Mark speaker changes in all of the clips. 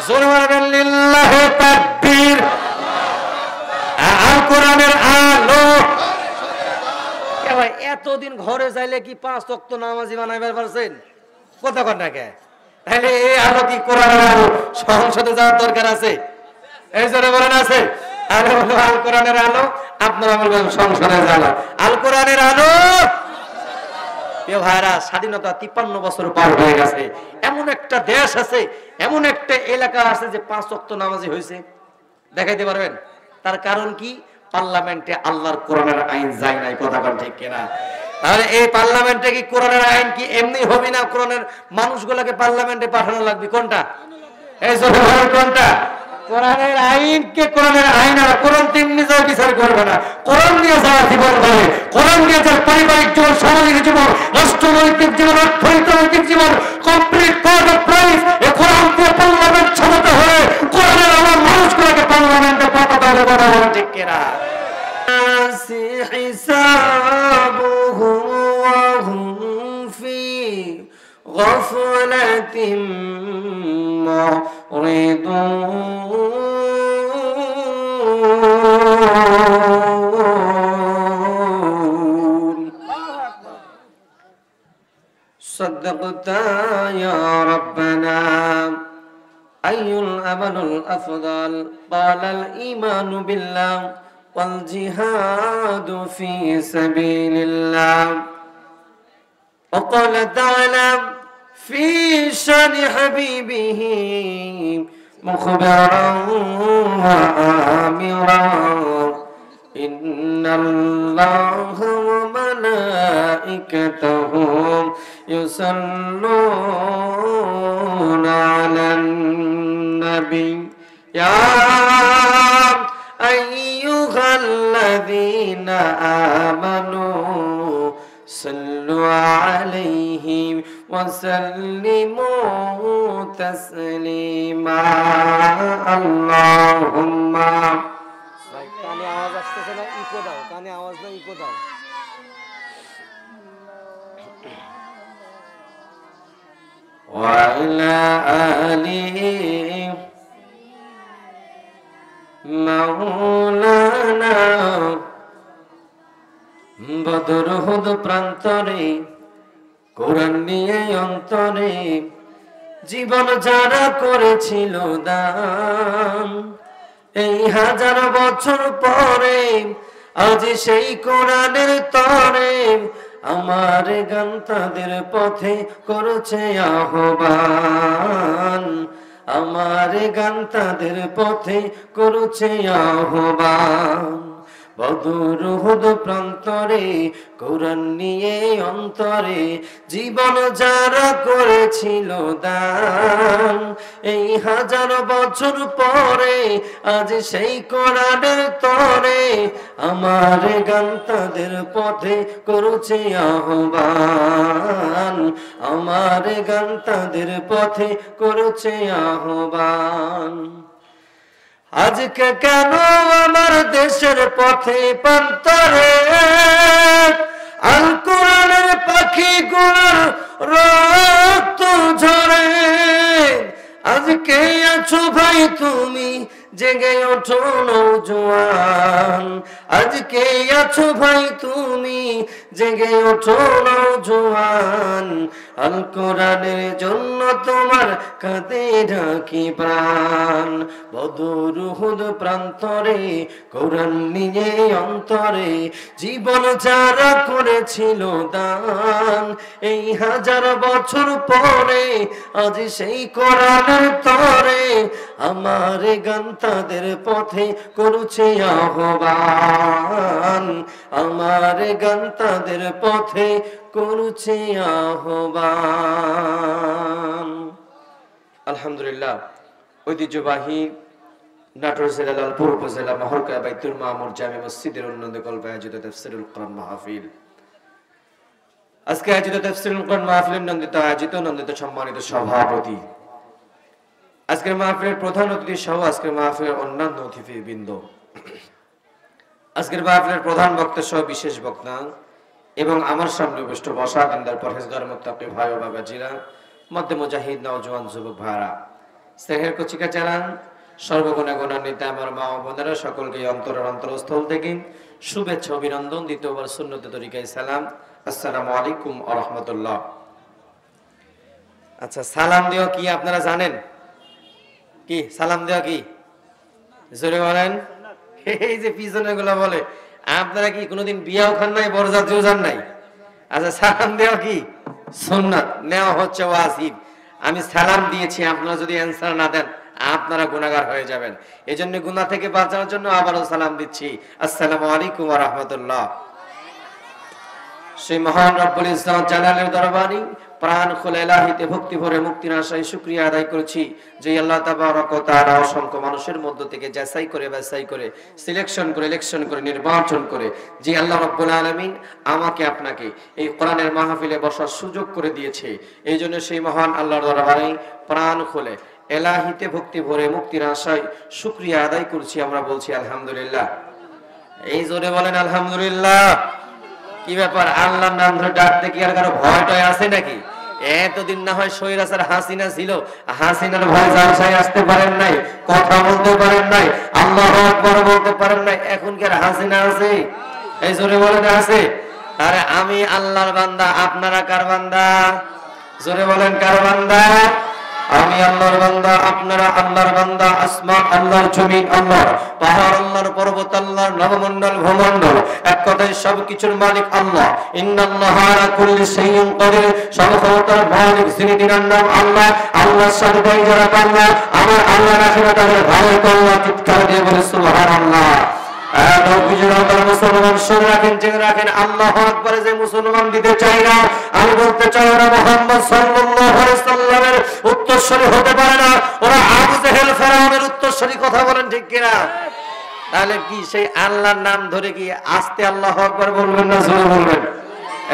Speaker 1: জোরে বলবেন লিল্লাহি তাকবীর। আল কোরআনের আলো। ভাই এতদিন ঘরে যাইলে কি 5 ওয়াক্ত নামাজি বানাইবার পারছেন? কথা কন না কে? তাহলে এই আলো কি কোরআনের আলো? সংসদে যাওয়ার দরকার আছে? এই জোরে বলেন আছে? আলো হলো আল কোরআনের আলো। আপনারা বলবেন সংসদে যাওয়া আল কোরআনের আলো। প্রিয় ভাইরা, স্বাধীনতা 53 বছর পার হয়ে গেছে। এমন একটা দেশ আছে, এমন একটা এলাকা আছে যে 5 ওয়াক্ত নামাজি হয়েছে, দেখাইতে পারবেন? তার কারণ কি? পার্লামেন্টে আল্লাহর কোরআনের আইন যায় নাই। কথা বল ঠিক কিনা? তাহলে এই পার্লামেন্টে কি কোরআনের আইন কি এমনি হবে না? কোরআনের মানুষগুলোকে পার্লামেন্টে পাঠানো লাগবে। কোনটা? এই জন্য কোনটা? কোরআনের আইনকে কোরআনের আইন আর কোরআন তেমনি যাও বিচার করবে না। কোরআন দিয়ে যারা জীবন গড়ে, কোরআন দিয়ে যার পারিবারিক জীবন, সামাজিক জীবন, রাষ্ট্রনৈতিক জীবন, অর্থনৈতিক জীবন কমপ্লিট ফর দ্য প্রাইস, এই কোরআন দিয়ে পার্লামেন্ট ছাড়াতে হলে কোরআনের আমার মানুষগুলোকে পার্লামেন্টে পাঠাতে হবে। কথা বলেন ঠিক কিনা? হিসাবুহুম ওয়া হুম ফি গাফলাতিন মুরিদুন। সাদাকতা ইয়া রাব্বানা। আইয়ুল আমালুল আফদাল? ক্বালাল ঈমানু বিল্লাহ ওয়াল জিহাদু ফি সাবিলিল্লাহ। وقال تعالى في شان حبيبه مخبرا وآمرا إن الله وملائكته يصلون على النبي يا أيها الذين آمنوا صلوا عليه وسلموا تسليما اللهم। কানে আওয়াজ আসতেছে না? ইকো দাও। কানে আওয়াজ না, ইকো দাও। وعلى آله مولانا বদর হুদ প্রান্তরে কোরআন নিয়ে অন্তরে জীবন যারা করেছিল দান, এই 1000 বছর পরে আজ সেই কোরআনের তরে আমার গান তাদের পথে করেছে আহ্বান। আমার গান তাদের পথে করেছে আহ্বান। বদর হুদ প্রান্তরে কোরআন নিয়ে অন্তরে জীবন যারা করেছিল দান, এই 1000 বছর পরে আজ সেই কোরআনের তরে আমার গান তাদের পথে করেছে আহ্বান। আমার গান তাদের পথে করেছে আহ্বান। আজকে কেন আমার দেশের পথে প্রান্তরে আল কোরআনের পাখি গুলোর রক্ত ঝরে? আজকে আছো ভাই তুমি জেগে ওঠো নওজোয়ান, আজকে আছো ভাই তুমি জেগে ওঠো নওজোয়ান। আল কোরআনের জন্য তোমার কাঁদে ঢাকি প্রাণ। বদর হুদ প্রান্তরে কোরআন নিয়ে অন্তরে জীবন যারা করেছিল দান, এই 1000 বছর পরে আজ সেই কোরআনের তরে আমার গান তাদের পথে করছে আহ্বান। আমার গান তাদের পথে করছে আহ্বান। আলহামদুলিল্লাহ, ঐতিহ্যবাহী নাটোর জেলা লালপুর উপজেলা মহরকা বাইতুল মামুর জামে মসজিদের উন্নয়ন কল্পে আয়োজিত তাফসীরুল কোরআন মাহফিল। আজকে আয়োজিত তাফসীরুল কোরআন মাহফিলের নন্দিত সম্মানিত সভাপতি, আজকের মাহফিলের প্রধান অতিথি সহ আজকের মাহফিলের অন্যান্য অতিথিবৃন্দ, আজকের মাহফিলের প্রধান বক্তা সহ বিশেষ বক্তা এবং আমার সামনে উপস্থিত বসা দিনদার পরহেজগার মুত্তাকি ভাই ও বাবাজিরা, মধ্যে মুজাহিদ নওজোয়ান যুবক ভাইরা, স্নেহের কচিকা চালান সর্বগুণে গুণান্বিত আমার মা ও বোনেরা সকলকে অন্তরের অন্তরস্থল থেকে শুভেচ্ছা অভিনন্দন, দ্বিতীয়বার সুন্নতে তরিকায় সালাম। আসসালামু আলাইকুম ওয়া রাহমাতুল্লাহ। আচ্ছা, সালাম দেওয়া কি আপনারা জানেন? কি সালাম দেওয়া কি? জোরে বলেন। এই যে পিছনে গুলা বলে, আপনারা কি কোনোদিন বিয়াও খান নাই, বরযাত্রীও যান নাই? আচ্ছা, সালাম দেওয়া কি সুন্নাত, নেওয়া হচ্ছে ওয়াজিব। আমি সালাম দিয়েছি, আপনারা যদি অ্যান্সার না দেন আপনারা গুনাহগার হয়ে যাবেন। এই জন্য গুনাহ থেকে বাঁচানোর জন্য আবারও সালাম দিচ্ছি। আসসালামু আলাইকুম ওয়া রাহমাতুল্লাহ। সেই মহান রব্বুল ইজ্জত জালালের দরবারে প্রাণ খুলে এলাহিতে ভক্তি ভরে মুক্তির আশায় শুকরিয়া আদায় করেছি যে আল্লাহ তাবারক ওয়া তাআলা অসংখ্য মানুষের মধ্য থেকে যাচাই করে বাছাই করে সিলেকশন করে ইলেকশন করে নির্বাচন করে যে আল্লাহ রাব্বুল আলামিন আমাকে আপনাকে এই কোরআনের মাহফিলে বসার সুযোগ করে দিয়েছে। এই জন্য সেই মহান আল্লাহর দরবারে প্রাণ খুলে এলাহিতে ভক্তি ভরে মুক্তির আশায় শুকরিয়া আদায় করছি। আমরা বলছি আলহামদুলিল্লাহ। এই জোরে বলেন আলহামদুলিল্লাহ। কি ব্যাপার, আল্লাহর নাম ধরে ডাকতে কি আর কারো ভয় টয় আছে নাকি? এতদিন না হয় স্বৈরাচার হাসিনা ছিল, হাসিনার ভয় জালসায় আসতে পারেন নাই, কথা বলতে পারেন নাই, আল্লাহু আকবার বলতে পারেন নাই। এখন কি আর হাসিনা আছে? এই জোরে বলেন আছে। আরে আমি আল্লাহর বান্দা, আপনারা কার বান্দা? জোরে বলেন কার বান্দা? আমি আল্লাহর বান্দা, আপনারা আল্লাহর বান্দা। আসমান আল্লাহর, জমিন আল্লাহর, পাহাড় আল্লাহর, পর্বত আল্লাহর, নবমণ্ডল ভূমণ্ডল, এক কথায় সবকিছুর মালিক আল্লাহ। ইন্নাল্লাহা আলা কুল্লি শাইইন কাদির, সর্বক্ষমতার মালিক যিনি, তিনার নাম আল্লাহ। আল্লাহর সাথে যারা আল্লাহ, আমার আল্লাহ রাখেন তাদের ভালো আল্লাহ। চিৎকার দিয়ে বলে সুবহানাল্লাহ। মুসলমান শুনে রাখেন, জেনে রাখেন, আল্লাহু আকবার যে মুসলমান দিতে চাই না, আমি বলতে চাই ওরা মুহাম্মদ সাল্লাল্লাহু আলাইহি সাল্লামের উত্তরসূরি হতে পারে না, ওরা আবু জেহেল ফেরাউনের উত্তরসূরি। কথা বলেন ঠিক কিনা? তাহলে কি সেই আল্লাহর নাম ধরে কি আস্তে আল্লাহু আকবার বলবেন না জোরে বলবেন?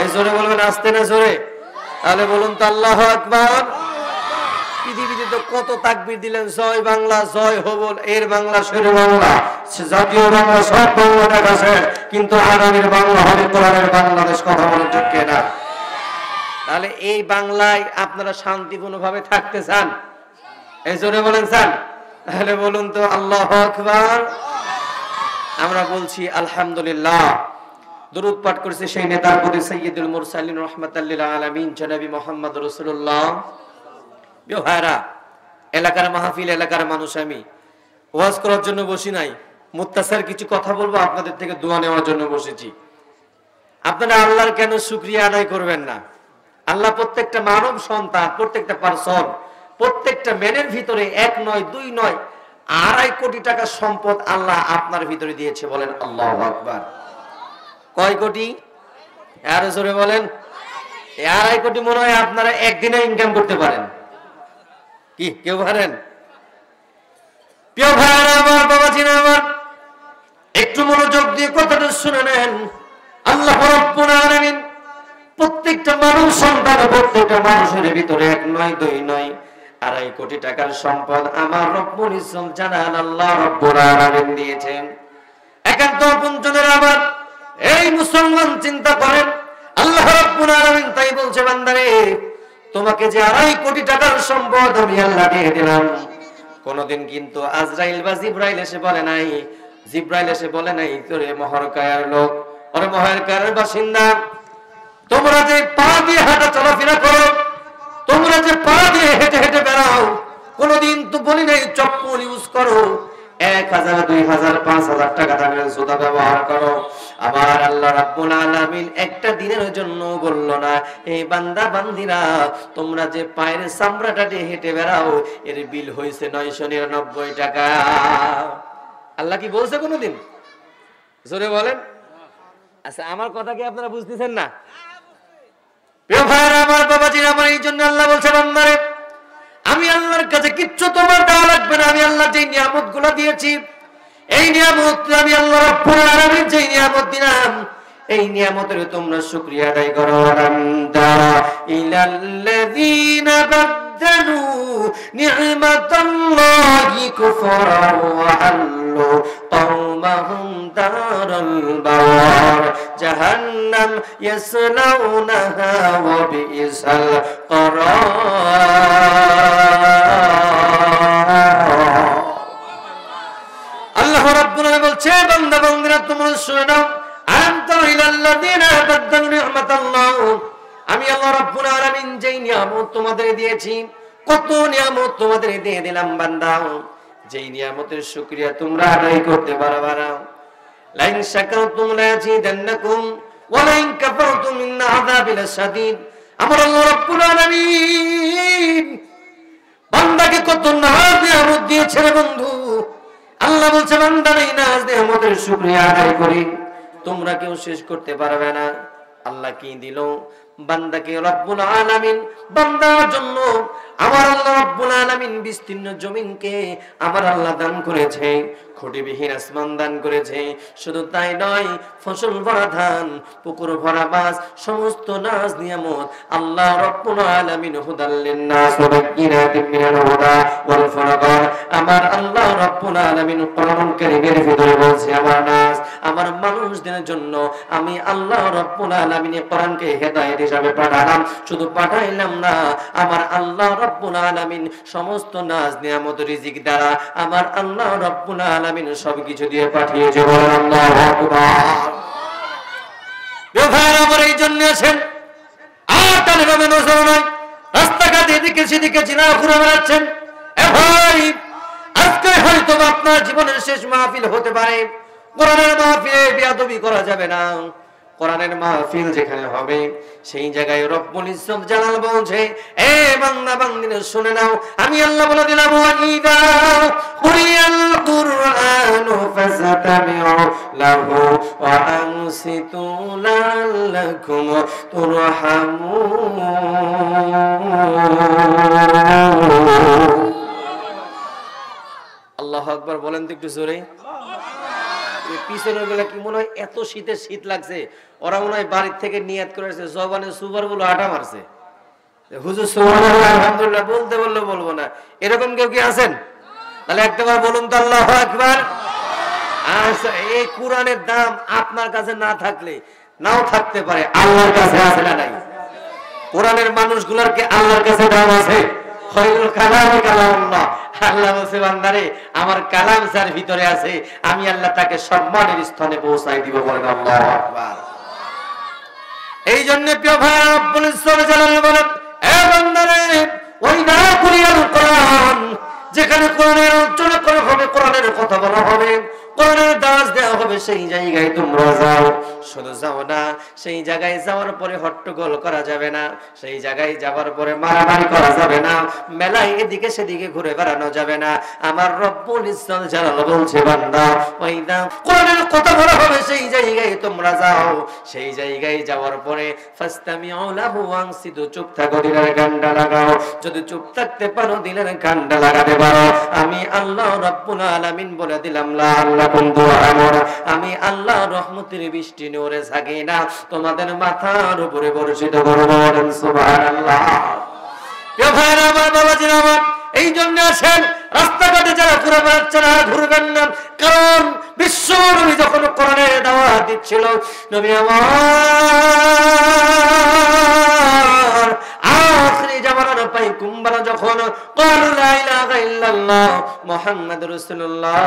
Speaker 1: এই জোরে বলবেন আস্তে না জোরে? তাহলে বলুন তো আল্লাহু আকবার। পৃথিবীতে তো কত তাকবীর দিলেন, জয় বাংলা, জয় হবল, এর বাংলা, শের বাংলা, জাতীয় বাংলা, সব বাংলা দেখাছে, কিন্তু আগামীর বাংলা হবে কোরআনের বাংলাদেশ। কথা বলেন ঠিক কিনা? তাহলে এই বাংলায় আপনারা শান্তিপূর্ণভাবে থাকতে চান? এই জোরে বলেন চান? তাহলে বলুন তো আল্লাহু আকবার। আমরা বলছি আলহামদুলিল্লাহ। দরুদ পাঠ করেছে সেই নেতার প্রতি, সাইয়্যিদুল মুরসালিন রাহমাতাল লিল আলামিন জনাবি মুহাম্মদ রাসূলুল্লাহ। ভাইরা, এলাকার মাহফিল, এলাকার মানুষ, আমি ওয়াজ করার জন্য বসি নাই, মুত্তাসার কিছু কথা বলবো, আপনাদের থেকে দোয়া নেওয়ার জন্য বসেছি। আপনারা আল্লাহর কেন শুকরিয়া আদায় করবেন না? আল্লাহ প্রত্যেকটা মানব সন্তান, প্রত্যেকটা পারসন, প্রত্যেকটা ম্যানের ভিতরে এক নয়, দুই নয়, 2.5 কোটি টাকা সম্পদ আল্লাহ আপনার ভিতরে দিয়েছে। বলেন আল্লাহু আকবার। কয় কোটি? আর জোরে বলেন। 2.5 কোটি মনে হয় আপনারা একদিনে ইনকাম করতে পারেন। কি কেউ পারেন? প্রিয় ভাইরা আমার, বাবাজিরা আমার, একটু মনোযোগ দিয়ে কথাটা শুনে নেন। আল্লাহ রাব্বুল আলামিন প্রত্যেকটা মানুষ সন্তান, প্রত্যেকটা মানুষের ভিতরে এক নয়, দুই নয়, 2.5 কোটি টাকার সম্পদ আমার রব্বুল ইজ্জত জালাল আল্লাহ রাব্বুল আলামিন দিয়েছেন। একান্ত আপনজনের আমার এই মুসলমান চিন্তা করেন, আল্লাহ রাব্বুল আলামিন তাই বলছে, বান্দারে তোমাকে যে 2.5 কোটি টাকার সম্পদ আমি আল্লাহ দিয়ে দিলাম, কোনদিন কিন্তু আজরাইল বা জিব্রাইল এসে বলে নাই, জিব্রাইল এসে বলে নাই তোরে মহরকায়ার লোক, ওরে মহরকায়ার বাসিন্দা, তোমরা যে পা দিয়ে হাঁটা চলাফেরা করো, তোমরা যে পা দিয়ে হেঁটে হেঁটে বেড়াও, কোনদিন তো বলি নাই চপ্পল ইউজ করো, 1000, 2000, 5000 টাকা দামের জুতা ব্যবহার করো। আমার আল্লাহ রাব্বুল আলামিন একটা দিনের জন্য বলল না, এই বান্দা বান্দিরা তোমরা যে পায়ের চামড়াটা দিয়ে হেঁটে বেড়াও, এর বিল হয়েছে 999 টাকা। আল্লাহ কি বলছে কোনদিন? জোরে বলেন। আচ্ছা, আমার কথা কি আপনারা বুঝতেছেন না? প্রিয় ভাইরা আমার, বাবাজিরা আমার, এই জন্য আল্লাহ বলছে, বান্দারে আমি আল্লাহর কাছে কিচ্ছু তোমার দেওয়া লাগবে না। আমি আল্লাহ যে নিয়ামত গুলা দিয়েছি, এই নিয়ামত আমি আল্লাহ রাব্বুল আলামিন যে নিয়ামত দিলাম, এই নিয়ামতের তোমরা শুকরিয়া আদায় করো। আনতা ইলাল্লাযীনা বাদদালু নি'মাতাল্লাহি কুফরান ওয়া হাল্লু হাসবুহুমাহুম দারুল বাওয়ার জাহান্নাম ইয়াসলাউনাহা ওয়া বিইসাল করার। আল্লাহ রাব্বুল আলামিন বলছে, বান্দা বান্দিরা তোমরা শুনে নাও, আনতা ইলাল্লাযিনা বাদদালু নি'মাতাল্লাহ, আমি আল্লাহ রাব্বুল আলামিন যেই নিয়ামত তোমাদের দিয়েছি, কত নিয়ামত তোমাদের দিয়ে দিলাম বান্দা, যেই নিয়ামতের শুকরিয়া তোমরা আদায় করতে পারবা না। লাইন শাকারতুম লাযিদান্নাকুম ওয়া লাইন কাফারতুম ইন্না আযাবি লাশাদীদ। আমার আল্লাহ রাব্বুল আলামিন বান্দাকে কত নাজ নিয়ামত দিয়েছে রে বন্ধু। আল্লাহ বলছে, বান্দা এই নাজ নিয়ামতের শুকরিয়া আদায় করি, তোমরা কেউ শেষ করতে পারবে না। আল্লাহ কি দিল বান্দাকে? রব্বুল আলামিন বান্দার জন্য আমার আল্লাহ রব্বুল আলামিন বিস্তীর্ণ জমিনকে আমার আল্লাহ দান করেছে, খুঁটিবিহীন আসমান দান করেছে। শুধু তাই নয়, ফসল ভরা ধান, পুকুর ভরা মাছ, সমস্ত নাজ নিয়ামত আল্লাহ রব্বুল আলামিন হুদাল লিন-নাস ওয়া বায়িনাতিন মিনাল হুদা ওয়াল ফুরকান। আমার আল্লাহ রব্বুল আলামিন কোরআনুল কারীমের ভিতরে বলছে, আমার নাজ আমার মানুষদের জন্য আমি আল্লাহ রব্বুল আলামিন কোরআনকে হেদায়েত হিসাবে পাঠালাম। শুধু পাঠাইলাম না, আমার আল্লাহ রব্বুল আলামিন সমস্ত নাজ নিয়ামত রিজিক দ্বারা আমার আল্লাহ রব্বুল আলামিন সবকিছু দিয়ে পাঠিয়েছে। বলেন আল্লাহু আকবার। ব্যবহার এই জন্য আছেন আর তালিবামে নজর নাই, রাস্তাঘাটে এদিকে সেদিকে জিনা ঘুরে বেড়াচ্ছেন। এ ভাই, আজকে হয়তো আপনার জীবনের শেষ মাহফিল হতে পারে। কোরআনের মাহফিলে বেয়াদবি করা যাবে না। কোরআনের মাহফিল যেখানে হবে সেই জায়গায় রব্বুল ইজ্জত জালাল বলছে, এ বান্দা বান্দিরা শুনে নাও, আমি আল্লাহ বলে দিলাম, ওয়াইদা কুরিয়াল কুরআনু ফাসতামিউ লাহু ওয়া আনসিতু লাল্লাকুম তুরহামুন। আল্লাহু আকবার বলেন তো একটু জোরে। পিছনের বেলা কি মনে হয় এত শীতের শীত লাগছে, ওরা মনে হয় বাড়ির থেকে নিয়াত করেছে জবানে সুপার গুলো আটা মারছে, হুজুর সুবহানাল্লাহ আলহামদুলিল্লাহ বলতে বললে বলবো না, এরকম কেউ কি আছেন? তাহলে একবার বলুন তো আল্লাহু আকবার। আচ্ছা, এই কোরআনের দাম আপনার কাছে না থাকলে নাও থাকতে পারে, আল্লাহর কাছে আছে না নাই? কোরআনের মানুষগুলোর কি আল্লাহর কাছে দাম আছে? খৈরুল কালামি কালামুল্লাহ। আল্লাহ বলছে, বান্দারে আমার কালাম যার ভিতরে আছে আমি আল্লাহ তাকে সম্মানের স্থানে পৌঁছাই দিব। বলেন আল্লাহু আকবার। এই জন্য প্রিয় ভাই রব্বুল ইজ্জত জালাল বলেন, এ বান্দারে ওয়াইদা কুরিয়াল কোরআন, যেখানে কোরআনের আলোচনা করা হবে, কোরআনের কথা বলা হবে, কোরআনের দাস দেওয়া হবে, সেই জায়গায় তোমরা যাও। শুধু যাও না, সেই জায়গায় যাওয়ার পরে হট্টগোল করা যাবে না, সেই জায়গায় যাওয়ার পরে মারামারি করা যাবে না, মেলায় এদিকে সেদিকে ঘুরে বেড়ানো যাবে না। আমার রব্বুল ইজ্জত জালাল বলছে, বান্দা ওয়াইদা কোরআনের কথা বলা হবে, সেই জায়গায় তোমরা যাও। সেই জায়গায় যাওয়ার পরে ফাসতামিউ লাহু ওয়ানসিতু, চুপ থাকো, দিলের কানটা লাগাও। যদি চুপ থাকতে পারো, দিলের কানটা লাগাতে পারো, আমি আল্লাহ রব্বুল আলামিন বলে দিলাম, লা আল্লাহ বন্ধু আমার, আমি আল্লাহ রহমতের বৃষ্টি নূরে সাকিনা তোমাদের মাথার উপরে বর্ষিত করব। বলেন সুবহানাল্লাহ। প্রিয় ভাইরা আমার, বাবাজিরা আমার, এই জন্য আসেন রাস্তাঘাটে যারা ঘুরে বেড়াচ্ছেন আর ঘুরবেন না, কারণ বিশ্ব নবী যখন কোরআনের দাওয়াত দিচ্ছিল, নবী আমার আখিরি জামানার পায়গম্বর যখন ক্বালু লা ইলাহা ইল্লাল্লাহ মুহাম্মাদুর রাসূলুল্লাহ,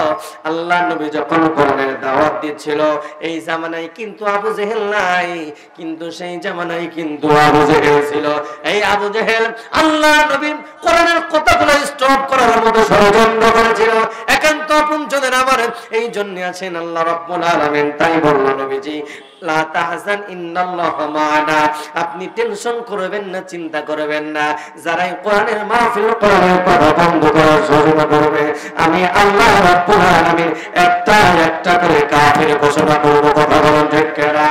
Speaker 1: আল্লাহ নবী যখন কোরআনের দাওয়াত দিচ্ছিল, এই জামানায় কিন্তু আবু জেহেল নাই, কিন্তু সেই জামানায় কিন্তু আবু জেহেল ছিল। এই আবু জেহেল আল্লাহ নবী কোরআনের কথাগুলো স্টপ করার মতো ষড়যন্ত্র করেছিল। একান্ত আপনজনের আমার, এই জন্য আছেন আল্লাহ রাব্বুল আলামিন তাই বলল, নবীজি লা তাহজান ইন্নাল্লাহা মা'ানা, আপনি টেনশন করবেন না, চিন্তা করবেন না। যারা কোরআনের মাহফিল, কোরআনের কথা বন্ধ করার যোজনা করবে, আমি আল্লাহ রাব্বুল আলামিন একটা একটা করে কাফের ঘোষণা করব। কথা বলেন ঠিক কিনা?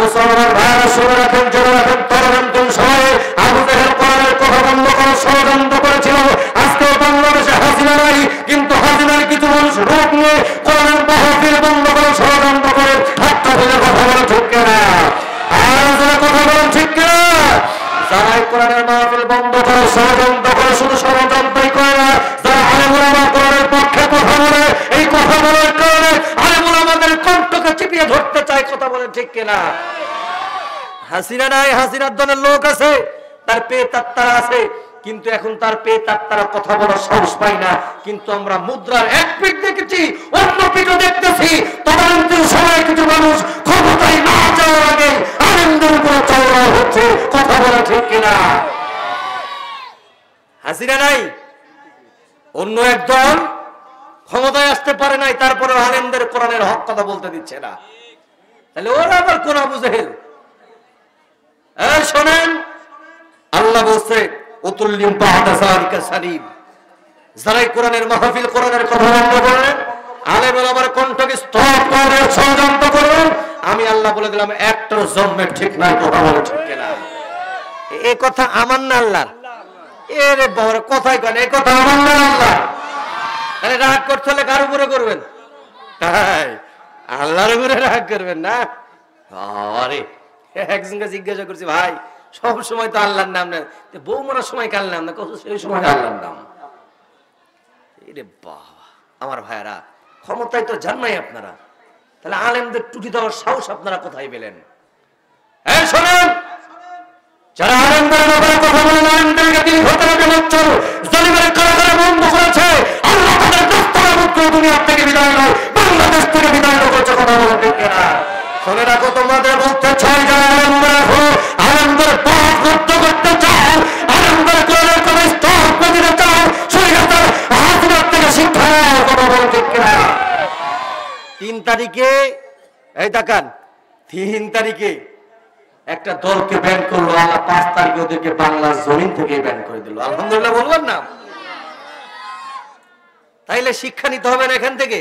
Speaker 1: মুসলমান ভাইরা শুনে রাখেন, জেনে রাখেন, তরবান্তুন সবাই আবু জেহেল কোরআনের কথা বন্ধ করার ষড়যন্ত্র করেছিল। আজকে বাংলাদেশে হাসিনা নাই, কিন্তু হাসিনার কিছু মানুষ রূপ নিয়ে কোরআনের মাহফিল বন্ধ করার ষড়যন্ত্র করে। হাতটা ধরে কথা বলেন ঠিক কিনা? আর যারা কথা বলেন ঠিক কিনা? যারা কোরআনের মাহফিল বন্ধ করার ষড়যন্ত্র করে, শুধু ষড়যন্ত্রই করে না, যারা আলেম ওলামা কোরআনের পক্ষে কথা বলে, এই কথা বলার কারণে কিনা? হাসিনা নাই, হাসিনার দলের লোক আছে, তার পেট আত্মারা আছে, কিন্তু এখন তার পেট আত্মারা কথা বলার সাহস পায় না। কিন্তু আমরা মুদ্রার এক পিঠ দেখেছি, অন্য পিঠও দেখতেছি। তদন্তের সময় কিছু মানুষ ক্ষমতায় না যাওয়ার আগে আনন্দের উপরে চওড়া হচ্ছে, কথা বলা ঠিক কিনা? হাসিনা নাই, অন্য একদল ক্ষমতায় আসতে পারে নাই, তারপরে আলেমদের কোরআনের হক কথা বলতে দিচ্ছে না। তাহলে ওরা আবার কোন আবু জেহেল? শোনেন, আল্লাহ বলছে উতুল্লিম বা'দা যালিকা সালিম, যারাই কোরআনের মাহফিল, কোরআনের কথা বন্ধ করলেন, আলেম ওলামার কণ্ঠকে স্তব করে ষড়যন্ত্র করলেন, আমি আল্লাহ বলে দিলাম একটার জন্মের ঠিক নাই, কথা বলে ঠিক কিনা? এই কথা আমার না আল্লাহর? এরে বড় কথাই কেন, এই কথা আমার না আল্লাহ? তাহলে রাগ করতে হলে কার উপরে করবেন? তাই আল্লাহর উপরে রাগ করবেন না? আরে একজনকে জিজ্ঞাসা করছি, ভাই সব সময় তো আল্লাহর নাম নেন, বউ মরার সময় কার নাম না? সেই সময় আল্লাহর নাম। এরে বাবা, আমার ভাইরা, ক্ষমতায় তো জান নাই আপনারা, তাহলে আলেমদের টুটি দেওয়ার সাহস আপনারা কোথায় পেলেন? হ্যাঁ শোনেন, যারা আলেমদের ব্যাপারে কথা বলেন, আলেমদেরকে তিনি ঘটনাকে বছর জালিমের কারাগারে বন্ধ করেছে, আল্লাহ তাদের দস্তরা মুক্ত দুনিয়া থেকে বিদায় নয়, বাংলাদেশ থেকে বিদায় করেছে, কথা বলেন ঠিক কিনা? শুনে রাখো, তোমাদের বলতে চাই, যারা আলেমদের আলেমদের পথ মুক্ত করতে চাও, আলেমদের কোরআনের কথা স্তব করে দিতে চাও, শরীয়তের হাসিনার থেকে শিক্ষা, কথা বলেন ঠিক কিনা? 3 তারিখে, এই তাকান, 3 তারিখে একটা দলকে ব্যান করলো, আল্লাহ 5 তারিখে ওদেরকে বাংলার জমিন থেকে ব্যান করে দিল। আলহামদুলিল্লাহ বললাম না? তাইলে শিক্ষা নিতে হবে না এখান থেকে?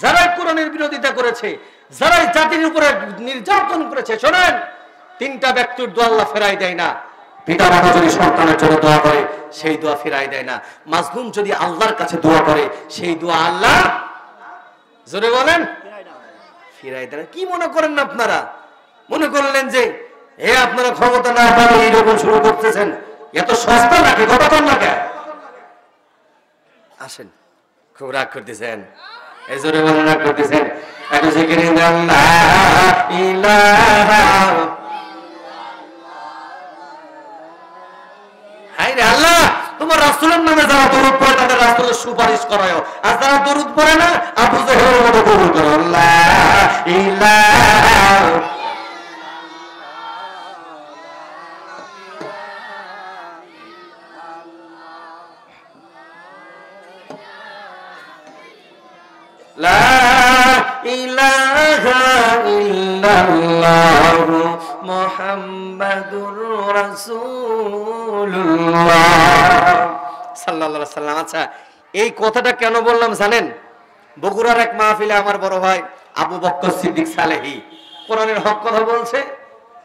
Speaker 1: যারা কোরআনের বিরোধিতা করেছে, যারা জাতির উপরে নির্যাতন করেছে, শোনেন, 3টা ব্যক্তির দোয়া আল্লাহ ফেরাই দেয় না। পিতা মাতা যদি সন্তানের জন্য দোয়া করে, সেই দোয়া ফেরাই দেয় না। মাজলুম যদি আল্লাহর কাছে দোয়া করে, সেই দোয়া আল্লাহ, জোরে বলেন, ফিরাই দেয়। কি মনে করেন আপনারা? মনে করলেন যে আপনারা ক্ষমতা না পারে এইরকম শুরু করতেছেন? এত সস্তা নাকি? কতক্ষণ না? আসেন, খুব রাগ করতেছেন, এই জোরে বলেন রাগ করতেছেন। একটু জিকির আল্লাহ, তোমার রাসূলের নামে যারা দরুদ পড়ে তাদের রাসূলের সুপারিশ করায়, আর যারা দরুদ পড়ে না আবু জেহেলের মতো কবুল করো। আল্লাহ ইলাহা লা ইলাহা ইল্লাল্লাহ মুহাম্মাদুর রাসূলুল্লাহ সাল্লাল্লাহু আলাইহি সাল্লাম। আচ্ছা, এই কথাটা কেন বললাম জানেন? বগুড়ার এক মাহফিলে আমার বড় ভাই আবু বকর সিদ্দিক সালেহী কোরআনের হক কথা বলছে,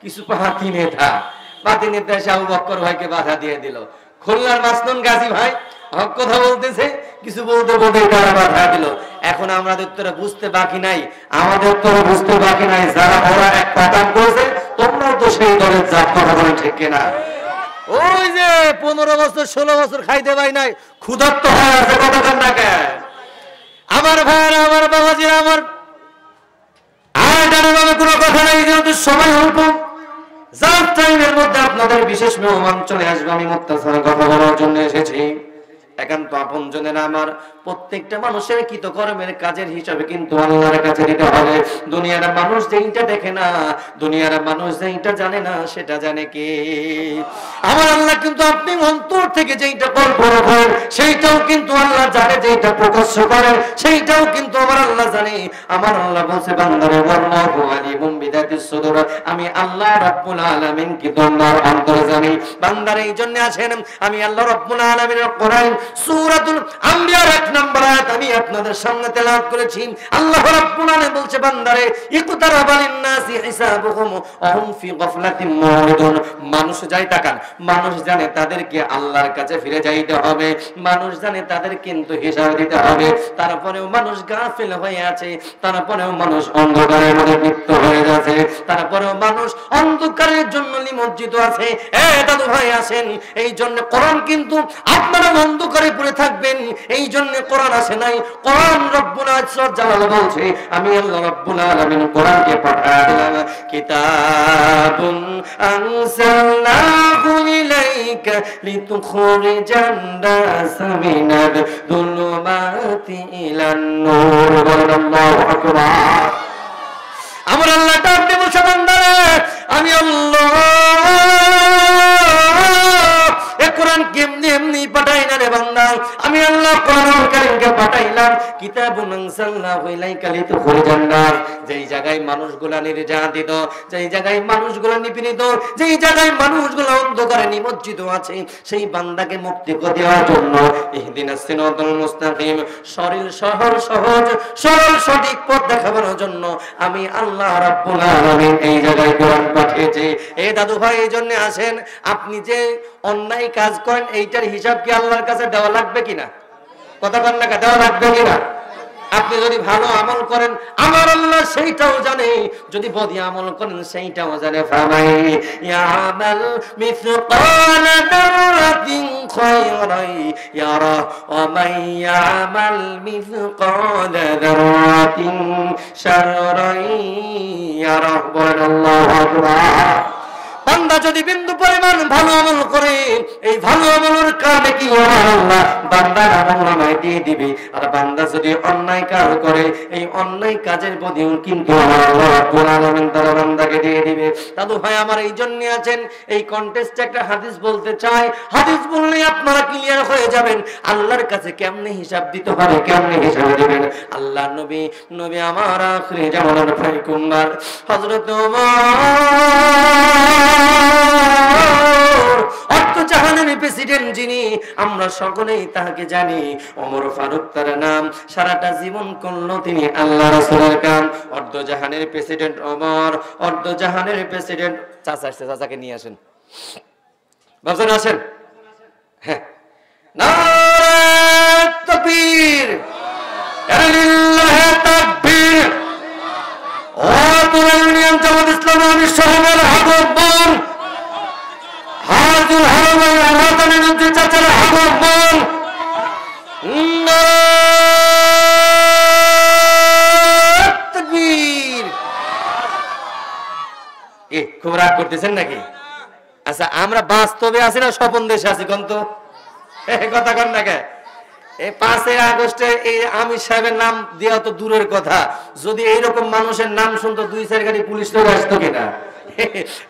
Speaker 1: কিছু পাতি নেতা এসে আবু বকর ভাইকে বাধা দিয়ে দিল। খুলনার মাসনুন গাজী ভাই হক কথা বলতেছে, কিছু বলতে বলতে তারা বাধা দিল। এখন আমাদের তো বুঝতে বাকি নাই, যারা ওরা এক পাতান করেছে, তোমরাও তো সেই দলের জাত, কথা বলেন ঠিক কিনা? ওই যে 15 বছর 16 বছর খাইতে পাই নাই, ক্ষুধার্ত হয়ে আছে, কথা বলেন না কেন? আমার ভাইরা, আমার বাবাজিরা, আমার আর জানার কোনো কথা নাই, যেহেতু সময় অল্প, যার টাইমের মধ্যে আপনাদের বিশেষ মেহমান চলে আসবে, আমি মুক্তাসার কথা বলার জন্য এসেছি। একান্ত আপনজনেরা, আমার প্রত্যেকটা মানুষের কৃতকর্মের কাজের হিসাবে কিন্তু আল্লাহর কাছে দিতে হবে। দুনিয়ার মানুষ যেইটা দেখে না, দুনিয়ার মানুষ যেইটা জানে না, সেটা জানে কে? আমার আল্লাহ কিন্তু আপনি অন্তর থেকে যেইটা কল্পনা করেন সেইটাও কিন্তু আল্লাহ জানে, যেইটা প্রকাশ্য করেন সেইটাও কিন্তু আমার আল্লাহ জানে। আমার আল্লাহ বলছে, বান্দারে ওয়াল্লাহু আলিমুম বিদাতিস সুদূর, আমি আল্লাহ রাব্বুল আলামিন কি তোমার অন্তর জানি। বান্দারে এই জন্য আছেন, আমি আল্লাহ রাব্বুল আলামিনের কোরআন সূরাতুল আম্বিয়ার 1 নম্বর আয়াত আমি আপনাদের সামনে তেলাওয়াত করেছি। আল্লাহ রাব্বুল আলামিন বলছে, বান্দারে ইকতারাবা লিন-নাসি হিসাবুহুম ওয়া হুম ফি গাফলাতিন মুরিদুন। মানুষ যাই তাকান, মানুষ জানে তাদেরকে আল্লাহর কাছে ফিরে যাইতে হবে, মানুষ জানে তাদের কিন্তু হিসাব দিতে হবে, তারপরেও মানুষ গাফিল হয়ে আছে, তারপরেও মানুষ অন্ধকারের মধ্যে লিপ্ত হয়ে যাচ্ছে, তারপরেও মানুষ অন্ধকারের জন্য নিমজ্জিত আছে। দাদু ভাই আসেন, এই জন্য কোরআন কিন্তু আপনারা অন্ধকারে পড়ে থাকবেন, এই জন্য জন্য কোরআন আসে নাই। কোরআন রব্বুল ইজ্জত জালাল বলছে আমি আল্লাহ রব্বুল আলামিন কোরআনকে পাঠিয়ে দিলাম কিতাবুন আনজালনাহু ইলাইকা লিতুখরিজান নাস মিনাদ যুলুমাতি ইলান নূর। আল্লাহু আকবার। আমার আল্লাহ ডাক দেব বান্দারা আমি আল্লাহ এ কোরআন কেমনি এমনি পাঠাই না রে বান্দা, আমি আল্লাহ কোরআন কারীমকে পাঠাইলাম কিতাবুন আনজালনাহু ইলাইকা লিতুখরিজান নাস, যেই জায়গায় মানুষগুলা নির্যাতিত, যেই জায়গায় মানুষগুলা নিপীড়িত, যেই জায়গায় মানুষগুলা অন্ধকারে নিমজ্জিত আছে, সেই বান্দাকে মুক্তি দেওয়ার জন্য ইহদিনাস সিরাতাল মুস্তাকিম, সরল সহজ সঠিক পথ দেখানোর জন্য আমি আল্লাহ রাব্বুল আলামিন এই জায়গায় কোরআন পাঠিয়েছি। এই দাদু ভাই এই জন্য আসেন, আপনি যে অন্যায় কাজ করেন এইটার হিসাব কি আল্লাহর কাছে দেওয়া লাগবে কিনা? কথা বলেন না, দেওয়া লাগবে কিনা? আপনি যদি ভালো আমল করেন আমার আল্লাহ সেইটাও জানে, যদি বদি আমল করেন সেইটাও জানে। ফামাই ইয়ামাল মিসকালা দাররাতিন খায়রান ইয়ারা ওয়া মান ইয়ামাল মিসকালা দাররাতিন শাররান ইয়ারা। আল্লাহু আকবার। বান্দা যদি বিন্দু পরিমাণ ভালো আমল করে এই ভালো আমলের কারণে কি আল্লাহ বান্দার আমলনামায় দিয়ে দিবে, আর বান্দা যদি অন্যায় কাজ করে এই অন্যায় কাজের বদলে কিন্তু আল্লাহ রাব্বুল আলামিন তার বান্দাকে দিয়ে দিবে। দাদু ভাই আমার এই জন্য আছেন, এই কন্টেস্টে একটা হাদিস বলতে চাই, হাদিস বললে আপনারা ক্লিয়ার হয়ে যাবেন আল্লাহর কাছে কেমনে হিসাব দিতে হবে, কেমনে হিসাব দিবেন। আল্লাহ নবী আমার আখিরি জামানার পয়গম্বর হযরত জাহানের প্রেসিডেন্ট যিনি আমরা সকলেই তাকে জানি, ওমর ফারুক তার নাম, সারাটা জীবন করলো তিনি আল্লাহ রাসূলের কাম। জাহানের প্রেসিডেন্ট ওমর, জাহানের প্রেসিডেন্ট চাচা আসছে, চাচাকে নিয়ে আসেন, বাবজান আসেন। হ্যাঁ, নারে তাকবীর, লিল্লাহি তাকবীর। ও ইউনিয়ন জামাত ইসলামী আমি শহরের আগমন হাজুল হারামে আলাদানের মধ্যে চাচারা আগমন তাকবীর। এ খুব রাগ করতেছেন নাকি? আচ্ছা আমরা বাস্তবে আছি না স্বপন দেশে আছি কোন তো কথা কন না কে? এই 5 আগস্টে এই আমির সাহেবের নাম দেওয়া তো দূরের কথা, যদি এইরকম মানুষের নাম শুনতো 2-4 গাড়ি পুলিশ চলে আসতো কিনা।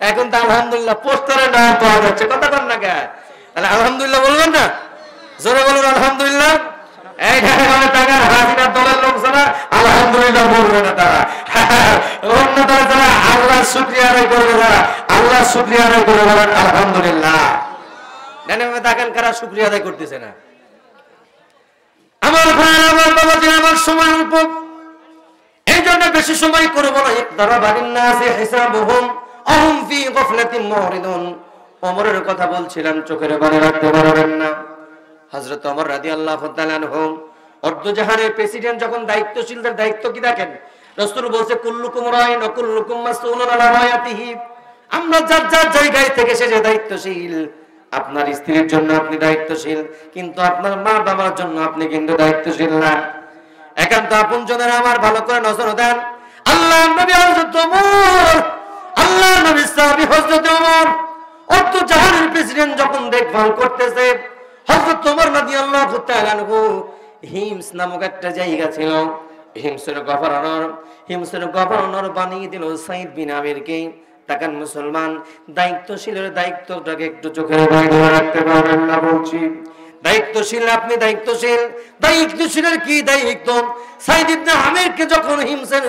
Speaker 1: এখন তো আলহামদুলিল্লাহ পোস্টারে নাম পাওয়া যাচ্ছে, কথা কন না কে? তাহলে আলহামদুলিল্লাহ বলবেন না? জোরে বলুন আলহামদুলিল্লাহ। এইখানে মানে টাকার হাজিরা দলের লোক ছাড়া আলহামদুলিল্লাহ বলবে না তারা, অন্য দল যারা আল্লাহ শুকরিয়া আদায় করবে, তারা আল্লাহ শুকরিয়া আদায় করে বলেন আলহামদুলিল্লাহ। নেনে দেখেন কারা শুকরিয়া আদায় করতেছে না। আমার ভাই আমার বাবাজি আমার সময় অল্প, এই জন্য বেশি সময় করবো না। দারাবারিন নাসি হিসাবুহুম আহুম ফি গাফলাতিন মুরিদুন। ওমরের কথা বলছিলাম, চোখের বাণী রাখতে পারবেন না। হযরত ওমর রাদিয়াল্লাহু তাআলা আনহু জাহানের প্রেসিডেন্ট যখন দায়িত্বশীলদের দায়িত্ব কি দেখেন, রাসূল বলছে কুল্লুকুম রাইন ওয়া কুল্লুকুম মাসউলুন আলা রায়াতিহি। আমরা যার যার জায়গায় থেকে সে যে দায়িত্বশীল, আপনার স্ত্রীর জন্য আপনি দায়িত্বশীল, কিন্তু আপনার মা বাবার জন্য আপনি কিন্তু দায়িত্বশীল না। একান্ত আপনজনের আমার ভালো করে নজর দেন। আল্লাহর নবী হযরত ওমর, আল্লাহর নবী সাহাবী হযরত ওমর জাহানের প্রেসিডেন্ট যখন দেখভাল করতেছে, হযরত ওমর রাদিয়াল্লাহু তাআলা আনহু হিমস নামক একটা জায়গা ছিল, হিমসের গভর্নর বানিয়ে দিল সাইদ বিন আমিরকে। তাকান মুসলমান, দায়িত্বশীলের দায়িত্বটাকে একটু চোখের বাইরে রাখতে পারবেন না বলছি। দায়িত্বশীল আপনি দায়িত্বশীল, দায়িত্বশীলের কি দায়িত্ব? সাইদ ইবনে আমিরকে যখন হিমসের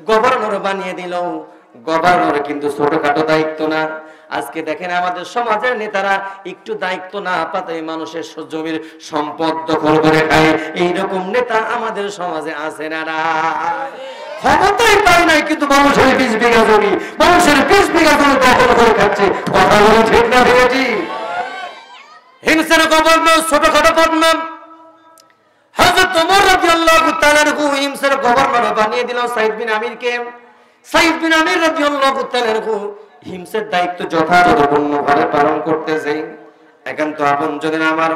Speaker 1: গভর্নর বানিয়ে দিল, গভর্নর কিন্তু ছোটখাটো দায়িত্ব না। আজকে দেখেন আমাদের সমাজের নেতারা একটু দায়িত্ব না পাতে মানুষের জমির সম্পদ দখল করে খায়, এইরকম নেতা আমাদের সমাজে আছে না? ক্ষমতাই পায় নাই, কিন্তু মানুষের 20 বিঘা জমি, মানুষের 20 বিঘা জমি দখল করে খাচ্ছে। কথা বলে ঠিক না ভেবেছি? হিংসার গভর্নর ছোটখাটো বদনাম। হযরত ওমর রাদিয়াল্লাহু তাআলা আনহু হিমসের গভর্নর বানিয়ে দিল সাইদ বিন আমিরকে। সাইদ বিন আমির রাদিয়াল্লাহু তাআলা আনহু হিমসের দায়িত্ব যথাযথপূর্ণভাবে পালন করতেছে। একান্ত আপনজনের আমার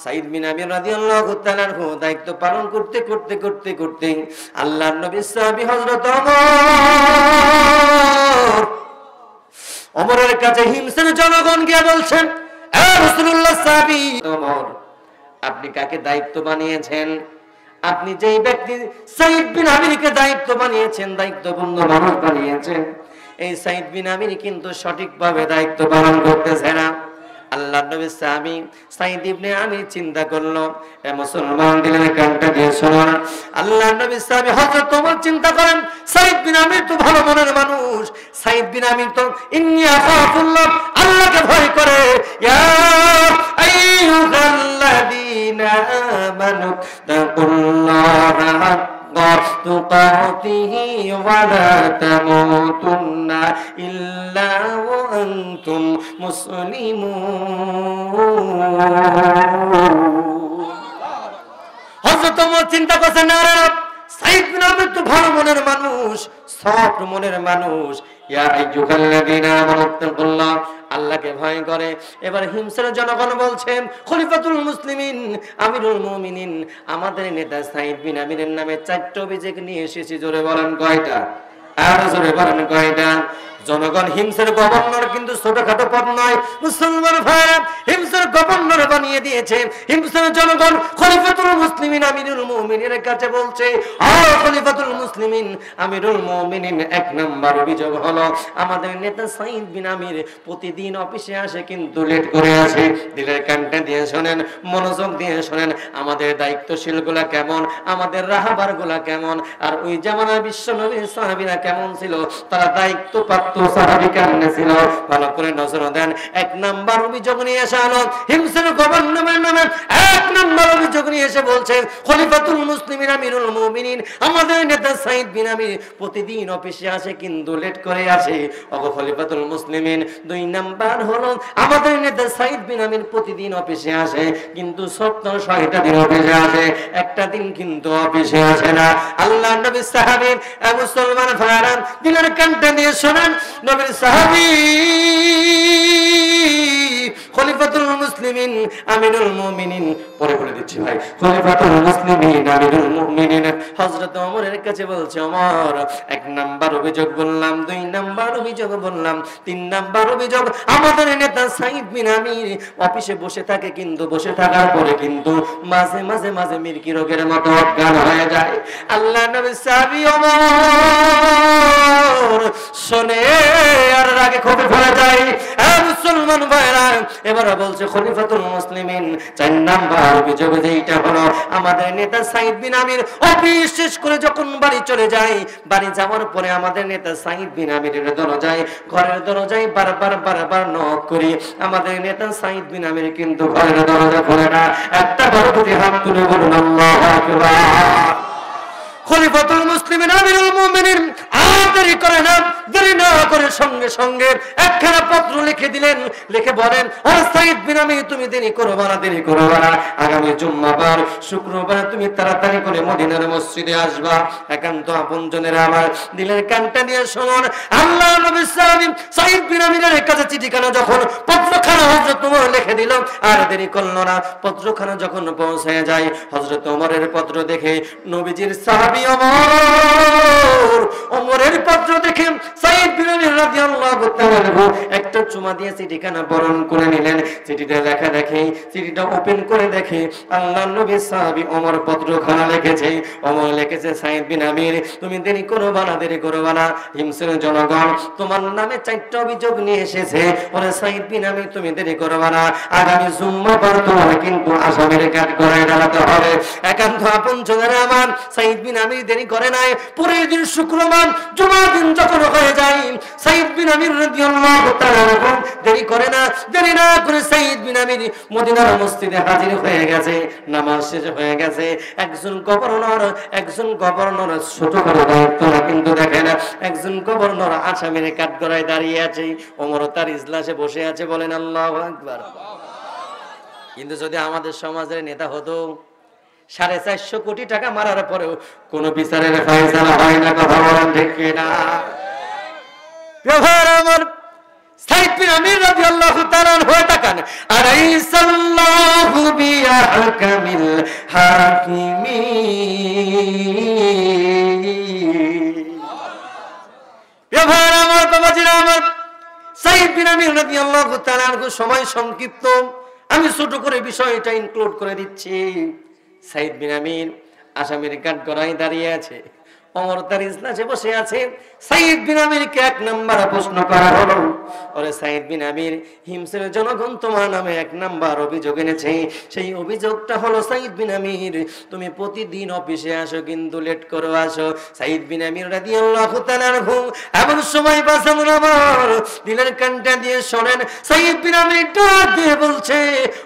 Speaker 1: সাইদ বিন আমির রাদিয়াল্লাহু তাআলা আনহু দায়িত্ব পালন করতে করতে করতে করতে আল্লাহর নবী সাহাবী হযরত ওমরের কাছে হিমসের জনগণ গিয়ে বলছেন, এ রাসূলুল্লাহ সাহাবী ওমর, আপনি কাকে দায়িত্ব বানিয়েছেন? আপনি যেই ব্যক্তি সাইদ বিন আমিরকে দায়িত্ব বানিয়েছেন, দায়িত্বপূর্ণ মানুষ বানিয়েছেন, এই সাইদ বিন আমির কিন্তু সঠিকভাবে দায়িত্ব পালন করতেছে না। আল্লাহর নবী সাহাবী সাইদ ইবনে আমির চিন্তা করলো, এ মুসলমান দিলের কানটা দিয়ে শোনো না। আল্লাহর নবী সাহাবী হযরত ওমর চিন্তা করেন, সাইদ বিন আমির তো ভালো মনের মানুষ, সাইদ বিন আমির তো ইন্নী আখাফুল্লাহ, আল্লাহকে ভয় করে। ইয়া আইয়ুহাল্লাযীনা আমানু তাকুল্লাহা তুকাতিহি ওয়া লা তামুতুন্না ইল্লা ওয়া আনতুম মুসলিমুন। হযরত ওমর চিন্তা করছেন, না রে, সাইদ বিন আমির তো ভালো মনের মানুষ, সফট মনের মানুষ। ইয়া আইয়ুহাল্লাযীনা আমানু তাকুল্লাহ, আল্লাহকে ভয় করে। এবার হিমসের জনগণ বলছেন, খলিফাতুল মুসলিমিন আমিরুল মুমিনিন আমাদের নেতা সাইদ বিন আমিরের নামে 4টা অভিযোগ নিয়ে এসেছি। জোরে বলেন কয়টা? আর জোরে বলেন কয়টা? জনগণ হিমসের গভর্নর কিন্তু ছোটখাটো পদ নয় মুসলমান ভাইরা, হিমসের গভর্নর বানিয়ে দিয়েছে। হিমসের জনগণ খলিফাতুল মুসলিমিন আমিরুল মুমিনের কাছে বলছে, ও খলিফাতুল মুসলিমিন আমিরুল মুমিনিন, 1 নাম্বার অভিযোগ হলো আমাদের নেতা সাইদ বিন আমির প্রতিদিন অফিসে আসে কিন্তু লেট করে আসে। দিলের কানটা দিয়ে শোনেন, মনোযোগ দিয়ে শোনেন, আমাদের দায়িত্বশীলগুলা কেমন, আমাদের রাহাবারগুলা কেমন, আর ওই জামানার বিশ্ব নবীর সাহাবীরা কেমন ছিল, তারা দায়িত্ব সাহাবী কেমন ছিল, ভালো করে নজর দেন। 1 নাম্বার অভিযোগ নিয়ে এসে আলো হিমসের গভর্নরের নামে 1 নাম্বার অভিযোগ নিয়ে এসে বলছে, খলিফাতুল মুসলিমিন আমিরুল মুমিনিন আমাদের নেতা সাইদ বিন আমির প্রতিদিন অফিসে আসে কিন্তু লেট করে আসে। ওগো খলিফাতুল মুসলিমিন, 2 নাম্বার হলো আমাদের নেতা সাইদ বিন আমির প্রতিদিন অফিসে আসে কিন্তু 70-60টা দিন অফিসে আসে, একটা দিন কিন্তু অফিসে আসে না। আল্লাহর নবী সাহাবী মুসলমান ভাইরা দিলের কানটা দিয়ে শোনেন, নবীর সাহাবী খলিফাতুল মুসলিমিন আমিরুল মুমিনিন, পরে বলে দিচ্ছি ভাই, খলিফাতুল মুসলিমিন আমিরুল মুমিনিন হযরত ওমরের কাছে বলছে, ওমর 1 নাম্বার অভিযোগ বললাম, 2 নাম্বার অভিযোগ বললাম, 3 নাম্বার অভিযোগ আমাদের নেতা সাইদ বিন আমির অফিসে বসে থাকে কিন্তু বসে থাকার পরে কিন্তু মাঝে মাঝে মাঝে মির্কি রোগের মতো অজ্ঞান হয়ে যায়। আল্লাহর নবী সাহাবী ওমর শুনে আর রাগে ক্ষোভে ভরে যায়। মুসলমান ভাইরা এবার বলছে, খলিফাতুল মুসলিমিন 4 নাম্বার অভিযোগ যেটা হলো আমাদের নেতা সাইদ বিন আমির অফিস শেষ করে যখন বাড়ি চলে যায়, বাড়ি যাওয়ার পরে আমাদের নেতা সাইদ বিন আমিরের দরজায়, ঘরের দরজায় বারবার নক করি, আমাদের নেতা সাইদ বিন আমির কিন্তু ঘরের দরজা খোলে না। একটা বড় দুটি হাত তুলে বলুন আল্লাহু আকবার। খলিফাতুল মুসলিমিন আমিরুল মুমিনিন দেরি করে না, দেরি না করে সঙ্গে সঙ্গে একখানা পত্র লিখে দিলেন, লিখে বলেন, ও সাইদ বিন আমির তুমি দেরি করবে না, দেরি করবে না, আগামী জুম্মাবার শুক্রবার তুমি তাড়াতাড়ি করে মদিনার মসজিদে আসবা। একান্ত আপনজনেরা আমার দিলের কানটা দিয়ে শুনুন, আল্লাহর নবী সাইদ বিন আমিরের কাছে চিঠিখানা যখন পত্রখানা হযরত ওমর লিখে দিল, আর দেরি করল না, পত্রখানা যখন পৌঁছে যায়, হযরত ওমরের পত্র দেখে নবীজির সাহাবী ওমরের পত্র দেখে সাইদ বিন আমির রাদিয়াল্লাহু তাআলা একটা চুমা দিয়ে চিঠিখানা বরণ করে নিলেন। চিঠিটা লেখা দেখে, চিঠিটা ওপেন করে দেখে আল্লাহর নবী সাহাবী ওমর পত্রখানা লিখেছে। ওমর লিখেছে, সাইদ বিন আমির তুমি দেরি করবা না, দেরি করবা না, হিমসের জনগণ তোমার নামে 4টা অভিযোগ নিয়ে এসেছে। ওরে সাইদ বিন আমির তুমি দেরি করবা না, আগামী জুম্মাবার তোমার কিন্তু আসামির কাঠ করায় দাঁড়াতে হবে। একান্ত আপনজনেরা আমার সাইদ বিন আমির দেরি করে নাই। পরের দিন শুক্রবার জুমার দিন যখন হয়ে যায়, সাইদ বিন আমির রাদিয়াল্লাহু তাআলা দেরি করে না, দেরি না করে সাইদ বিন আমির মদিনার মসজিদে হাজির হয়ে গেছে। নামাজ শেষ হয়ে গেছে। একজন গভর্নর ছোট করে দায়িত্ব না কিন্তু দেখেন, একজন গভর্নর আসামির কাঠগড়ায় দাঁড়িয়ে আছে, ওমর তার ইজলাসে বসে আছে। বলেন আল্লাহু আকবার। কিন্তু যদি আমাদের সমাজের নেতা হতো, 450 কোটি টাকা মারার পরেও কোন বিচারের ফয়সালা হয় না, কথা বলেন ঠিক কিনা? আমার সাইদ বিন আমির রাদিয়াল্লাহু তাআলা হয়ে তাকান, আলাইসাল্লাহু বিআহকামিল হাকিমিন। এবার আমার বাবাজিরা আমার, সাইদ বিন আমির রাদিয়াল্লাহু তাআলা সময় সংক্ষিপ্ত, আমি ছোট করে বিষয়টা ইনক্লুড করে দিচ্ছি। সাইদ বিন আমির আসামির কাঠগড়ায় দাঁড়িয়ে আছে, ওমর তার ইজলাসে বসে আছে। সাইদ বিন আমিরকে এক নাম্বার প্রশ্ন করা হলো, ওরে সাইদ বিন আমির, হিমসের জনগণ তোমার নামে এক নাম্বার অভিযোগ এনেছে। সেই অভিযোগটা হলো, সাইদ বিন আমির তুমি প্রতিদিন অফিসে আসো কিন্তু লেট করে আসো। সাইদ বিন আমির রাদিয়াল্লাহু তাআলা এমন সময় বাঁচানোর আমার দিলের কানটা দিয়ে শোনেন, সাইদ বিন আমির ডাক দিয়ে বলছে,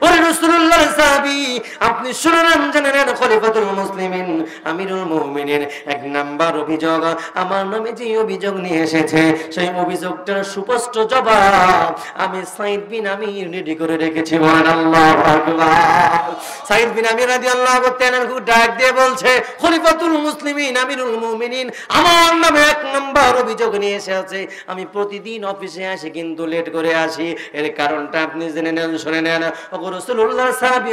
Speaker 1: ওরে রাসূলুল্লাহর সাহাবী, আপনি শুনেন জানেন, খলিফাতুল মুসলিমিন আমিরুল মুমিনিন এক নাম্বার অভিযোগ আমার নামে যে অভিযোগ নিয়ে এসেছে, সেই অভিযোগটার সুস্পষ্ট জবাব আমি সাইদ বিন আমির রেডি করে রেখেছি। বলেন আল্লাহু আকবার। সাইদ বিন আমির রাদিয়াল্লাহু তাআলা ডাক দিয়ে বলছে, খলিফাতুল মুসলিমিন আমিরুল মুমিনিন আমার নামে এক নাম্বার অভিযোগ নিয়ে এসেছে, আমি প্রতিদিন অফিসে আসি কিন্তু লেট করে আসি। এর কারণটা আপনি জেনে নেন, শুনে নেন। ওগো রাসূলুল্লাহ সাহাবী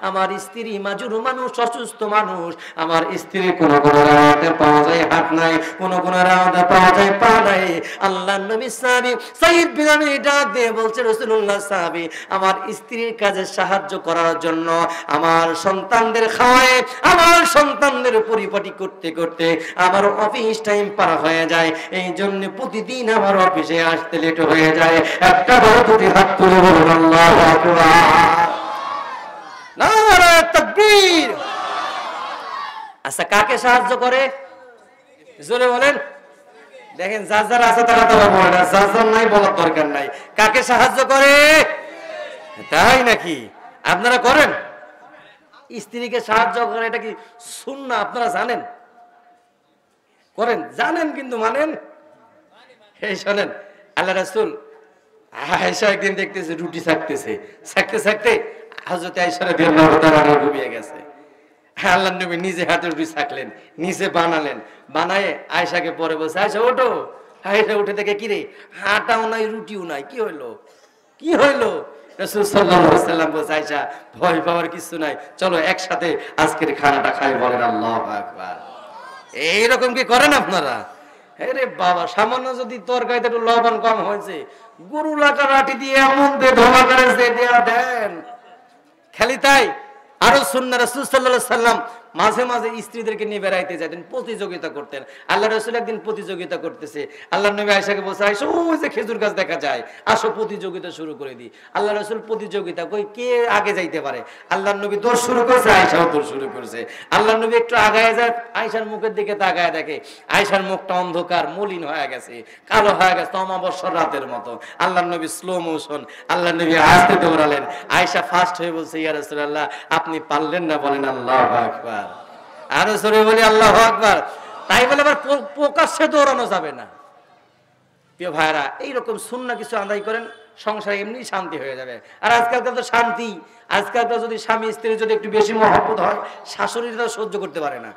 Speaker 1: আমার স্ত্রী মাজুর মানুষ, অসুস্থ মানুষ, আমার স্ত্রীর কোনো রাতে পাওয়া যায় হাত নাই, কোনো রাতে পাওয়া যায় পা নাই। আল্লাহর নবী সাহাবী সাইদ বিন আমির ডাক দিয়ে বলছে, রাসূলুল্লাহ সাহাবী আমার স্ত্রীর কাজে সাহায্য করার জন্য আমার সন্তানদের খাওয়ায়, আমার সন্তানদের পরিপাটি করতে করতে আমার অফিস টাইম পার হয়ে যায়, এই জন্য প্রতিদিন আমার অফিসে আসতে লেট হয়ে যায়। একটা বড় দুটি হাত তুলে বলুন আল্লাহু আকবার। নারে তাকবীর। আচ্ছা, কাকে সাহায্য করে জোরে বলেন? দেখেন, যার যারা আছে তারা তো বলে না, যার যার নাই বলার দরকার নাই। কাকে সাহায্য করে? তাই নাকি? আপনারা করেন? স্ত্রীকে সাহায্য করেন, এটা কি সুন্নাহ? আপনারা জানেন? করেন? জানেন কিন্তু মানেন? এই শোনেন, আল্লাহ রাসূল আয়েশা একদিন দেখতেছে রুটি ছাকতেছে, ছাকতে ছাকতে হযরত আয়েশা রাদিয়াল্লাহু তাআলা ঘুমিয়ে গেছে। আল্লাহর নবী নিজে হাতে রুটি ছাকলেন, নিজে বানালেন, বানায় আয়েশাকে পরে বলছে, আয়েশা ওঠো। আয়েশা উঠে দেখে, কি রে, আটাও নাই রুটিও নাই, কি হইলো কি হইলো? রাসূল সাল্লাল্লাহু আলাইহি ওয়াসাল্লাম বলছে, আয়েশা ভয় পাওয়ার কিছু নাই, চলো একসাথে আজকের খানাটা খাই। বলেন আল্লাহু আকবার। এইরকম কি করেন আপনারা? আরে বাবা, সামান্য যদি তরকারিতে একটু লবণ কম হয়েছে, গরু লাকা রাটি দিয়ে এমন ধোয়া করে দেন, খালি তাই। আরো সুন্নাহ, রাসূল সাল্লাল্লাহু আলাইহি ওয়াসাল্লাম মাঝে মাঝে স্ত্রীদেরকে নিয়ে বেড়াইতে যেতেন, প্রতিযোগিতা করতেন। আল্লাহ রাসূল একদিন প্রতিযোগিতা করতেছে, আল্লাহর নবী আয়েশাকে বলছে, আয়েশা ওই যে খেজুর গাছ দেখা যায়, আসো প্রতিযোগিতা শুরু করে দিই। আল্লাহ রাসূল প্রতিযোগিতা কই কে আগে যাইতে পারে, আল্লাহর নবী দৌড় শুরু করেছে, আয়েশাও দৌড় শুরু করেছে। আল্লাহর নবী একটু আগায় যায়, আয়েশার মুখের দিকে তাকায় দেখে আয়েশার মুখটা অন্ধকার, মলিন হয়ে গেছে, কালো হয়ে গেছে, অমাবস্যার রাতের মতো। আল্লাহর নবী স্লো মোশন, আল্লাহর নবী আস্তে দৌড়ালেন। আয়েশা ফার্স্ট হয়ে বলছে, ইয়া রাসূলুল্লাহ আপনি পারলেন না। বলেন আল্লাহু আকবার। আরো জোরে বলি আল্লাহু আকবার। তাই বলে আবার প্রকাশ্যে দৌড়ানো যাবে না। প্রিয় ভাইরা, এইরকম সুন্নাহ কিছু আদায় করেন, সংসারে এমনি শান্তি হয়ে যাবে। আর আজকালকার তো শান্তি, আজকালকার যদি স্বামী স্ত্রী যদি একটু বেশি মহব্বত হয়, শাশুড়িরা সহ্য করতে পারে না।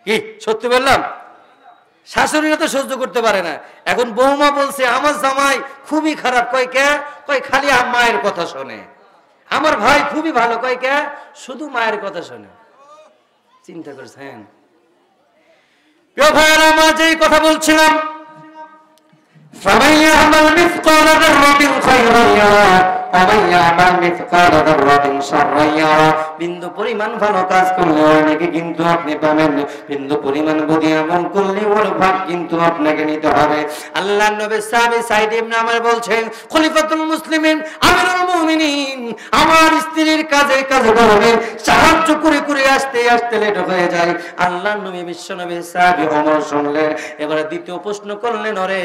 Speaker 1: কি সত্যি বললাম? শাশুড়িরা তো সহ্য করতে পারে না। এখন বৌমা বলছে, আমার জামাই খুবই খারাপ। কয় কে? কয় খালি মায়ের কথা শোনে। আমার ভাই খুবই ভালো। কয় কে? শুধু মায়ের কথা শোনে। চিন্তা করছেন? প্রিয় ভাইরা, আমরা যেই কথা বলছিলাম, ফামান ইয়ামাল মিসকালা যাররাতিন খায়রান ইয়ারা ওয়া মান ইয়ামাল মিসকালা যাররাতিন শাররান ইয়ারা। বিন্দু পরিমাণ ভালো কাজ করলে অনেকে কিন্তু আপনি পাবেন, বিন্দু পরিমাণ বুদ্ধি আমল করলে ওর ভাগ কিন্তু আপনাকে নিতে হবে। আল্লাহর নবী সাহাবী সাইদ ইবনে আমর বলছেন, খলিফাতুল মুসলিমিন আমিরুল মুমিনিন আমার স্ত্রীর কাজে করবে, সাহায্য করে করে আসতে আসতে লেট হয়ে যায়। আল্লাহর নবী বিশ্বনবী সাহাবী ওমর শুনলেন। এবারে দ্বিতীয় প্রশ্ন করলেন, ওরে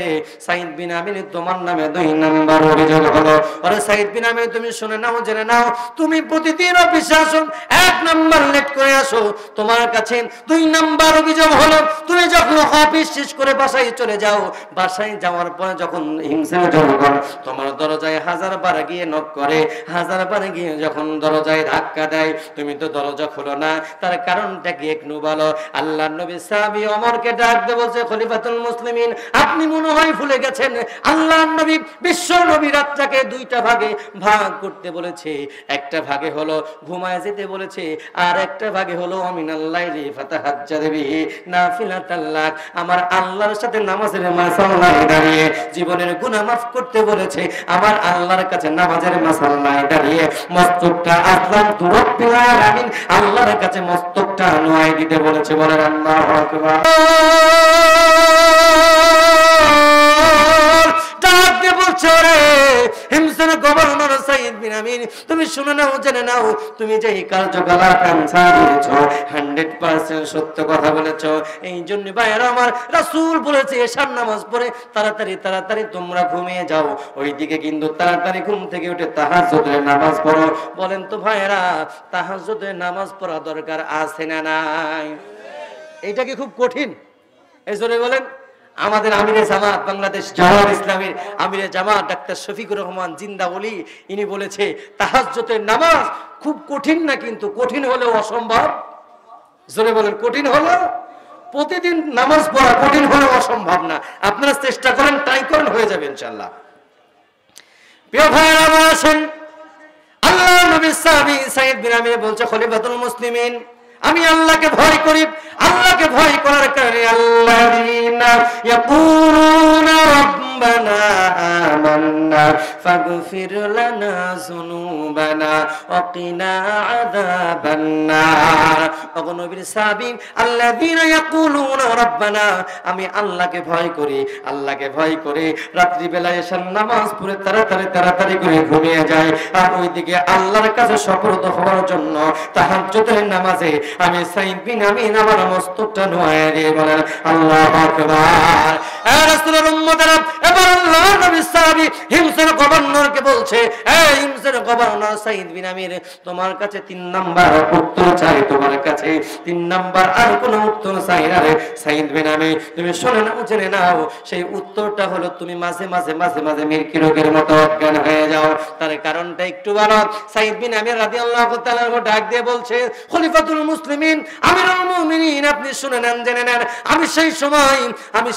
Speaker 1: সাইদ বিন আমির তোমার নামে 2 নাম্বার অভিযোগ হলো। ওরে সাইদ বিন আমির তুমি শুনে নাও, জেনে নাও, তুমি প্রতিদিন অফিসে আসো, 1 নাম্বার লেট করে আসো তোমার কাছে। 2 নাম্বার অভিযোগ হলো তুমি যখন অফিস শেষ করে বাসায় চলে যাও, বাসায় যাওয়ার পরে যখন হিংসার জনগণ তোমার দরজায় 1000 বার গিয়ে নক করে, 1000 বার গিয়ে যখন দরজায় ধাক্কা দেয়, তুমি তো দরজা খোলো না, তার কারণটা কি একটু বলো। আল্লাহর নবী সাহাবী ওমরকে ডাক দিয়ে বলছে, খলিফাতুল মুসলিমিন আপনি মনে হয় ভুলে গেছেন, আল্লাহর নবী বিশ্ব নবী রাতটাকে 2টা ভাগে ভাগ করতে বলেছে। একটা ভাগে হলো ঘুমায় যেতে বলেছে, আর একটা ভাগে হলো আমিনাল্লাইলি ফাতাহাজ্জাদ বিহি নাফিলাতাল লাক, আমার আল্লাহর সাথে নামাজের মাসাল্লায় দাঁড়িয়ে জীবনের গুনাহ মাফ করতে বলেছে। আমার আল্লাহর কাছে নামাজের মাসাল্লায় দাঁড়িয়ে মস্তকটা আসলামতু রাব্বিল আলামিন, আল্লাহর কাছে মস্তকটা নোয়াই দিতে বলেছে। বলেন আল্লাহু আকবার। ডাক দিয়ে বলছো রে হিমসের গভর্নর সাইদ বিন আমিন, তুমি শুনে নাও, জেনে নাও, তুমি যে এই কার্যকলাপ চালিয়েছো 100% সত্য কথা বলেছো। এই জন্য ভাইয়েরা আমার, রাসূল বলেছে এশার নামাজ পড়ে তাড়াতাড়ি তাড়াতাড়ি তোমরা ঘুমিয়ে যাও, ওইদিকে কিন্তু তাড়াতাড়ি ঘুম থেকে উঠে তাহাজ্জুদের নামাজ পড়ো। বলেন তো ভাইয়েরা, তাহাজ্জুদের নামাজ পড়া দরকার আছে না নাই? এইটা কি খুব কঠিন? এই জন্য বলেন আমাদের আমিরে জামাত, বাংলাদেশ জামাত ইসলামীর আমিরে জামাত ডাক্তার শফিকুর রহমান জিন্দা ওলি, ইনি বলেছে তাহাজ্জুদের নামাজ খুব কঠিন না, কিন্তু কঠিন হলেও অসম্ভব। জোরে বলেন, কঠিন হলো প্রতিদিন নামাজ পড়া কঠিন হলেও অসম্ভব না। আপনারা চেষ্টা করেন, ট্রাই করেন, হয়ে যাবে ইনশাআল্লাহ। প্রিয় ভাইরা আমার আসেন, আল্লাহর নবী সাহাবী সাইদ বিন আমির বলছে, খলিফাতুল মুসলিমিন আমি আল্লাহকে ভয় করি। আল্লাহকে ভয় করার কারণে আল্লাযীনা ইয়াকুলুনা রাব্বানা আমান্না ফাগফির লানা যুনুবানা ওয়া কিনা আযাবান নার। ওগো নবীর সাহাবী, আল্লাযীনা ইয়াকুলুনা রাব্বানা, আমি আল্লাহকে ভয় করি, আল্লাহকে ভয় করে রাত্রি বেলায় এশার নামাজ পড়ে তাড়াতাড়ি তাড়াতাড়ি করে ঘুমিয়ে যায়, আর ওইদিকে আল্লাহর কাছে সুপর্দ হওয়ার জন্য তাহাজ্জুদের নামাজে আমি সাইদ বিন আমিন আমার মস্তকটা নোয়ায়ে দিয়ে বলেন আল্লাহু আকবার। এ রাসূলের উম্মতেরা, এবার আল্লাহর নবী সাহাবী হিমসের গভর্নরকে বলছে, এই হিমসের গভর্নর সাইদ বিন আমির, তোমার কাছে 3 নাম্বার উত্তর চাই, তোমার কাছে 3 নাম্বার আর কোনো উত্তর চাই না রে সাইদ বিন আমির। তুমি শুনে নাও, জেনে নাও, সেই উত্তরটা হলো তুমি মাঝে মাঝে মাঝে মাঝে মির্কি রোগের মতো অজ্ঞান হয়ে যাও। তার কারণটা একটু বলো। সাইদ বিন আমির রাদিয়াল্লাহু তাআলা ডাক দিয়ে বলছে, খলিফাতুল মুসলিমিন আমিরুল মুমিনিন, আপনি শুনে নেন, জেনে নেন, আমি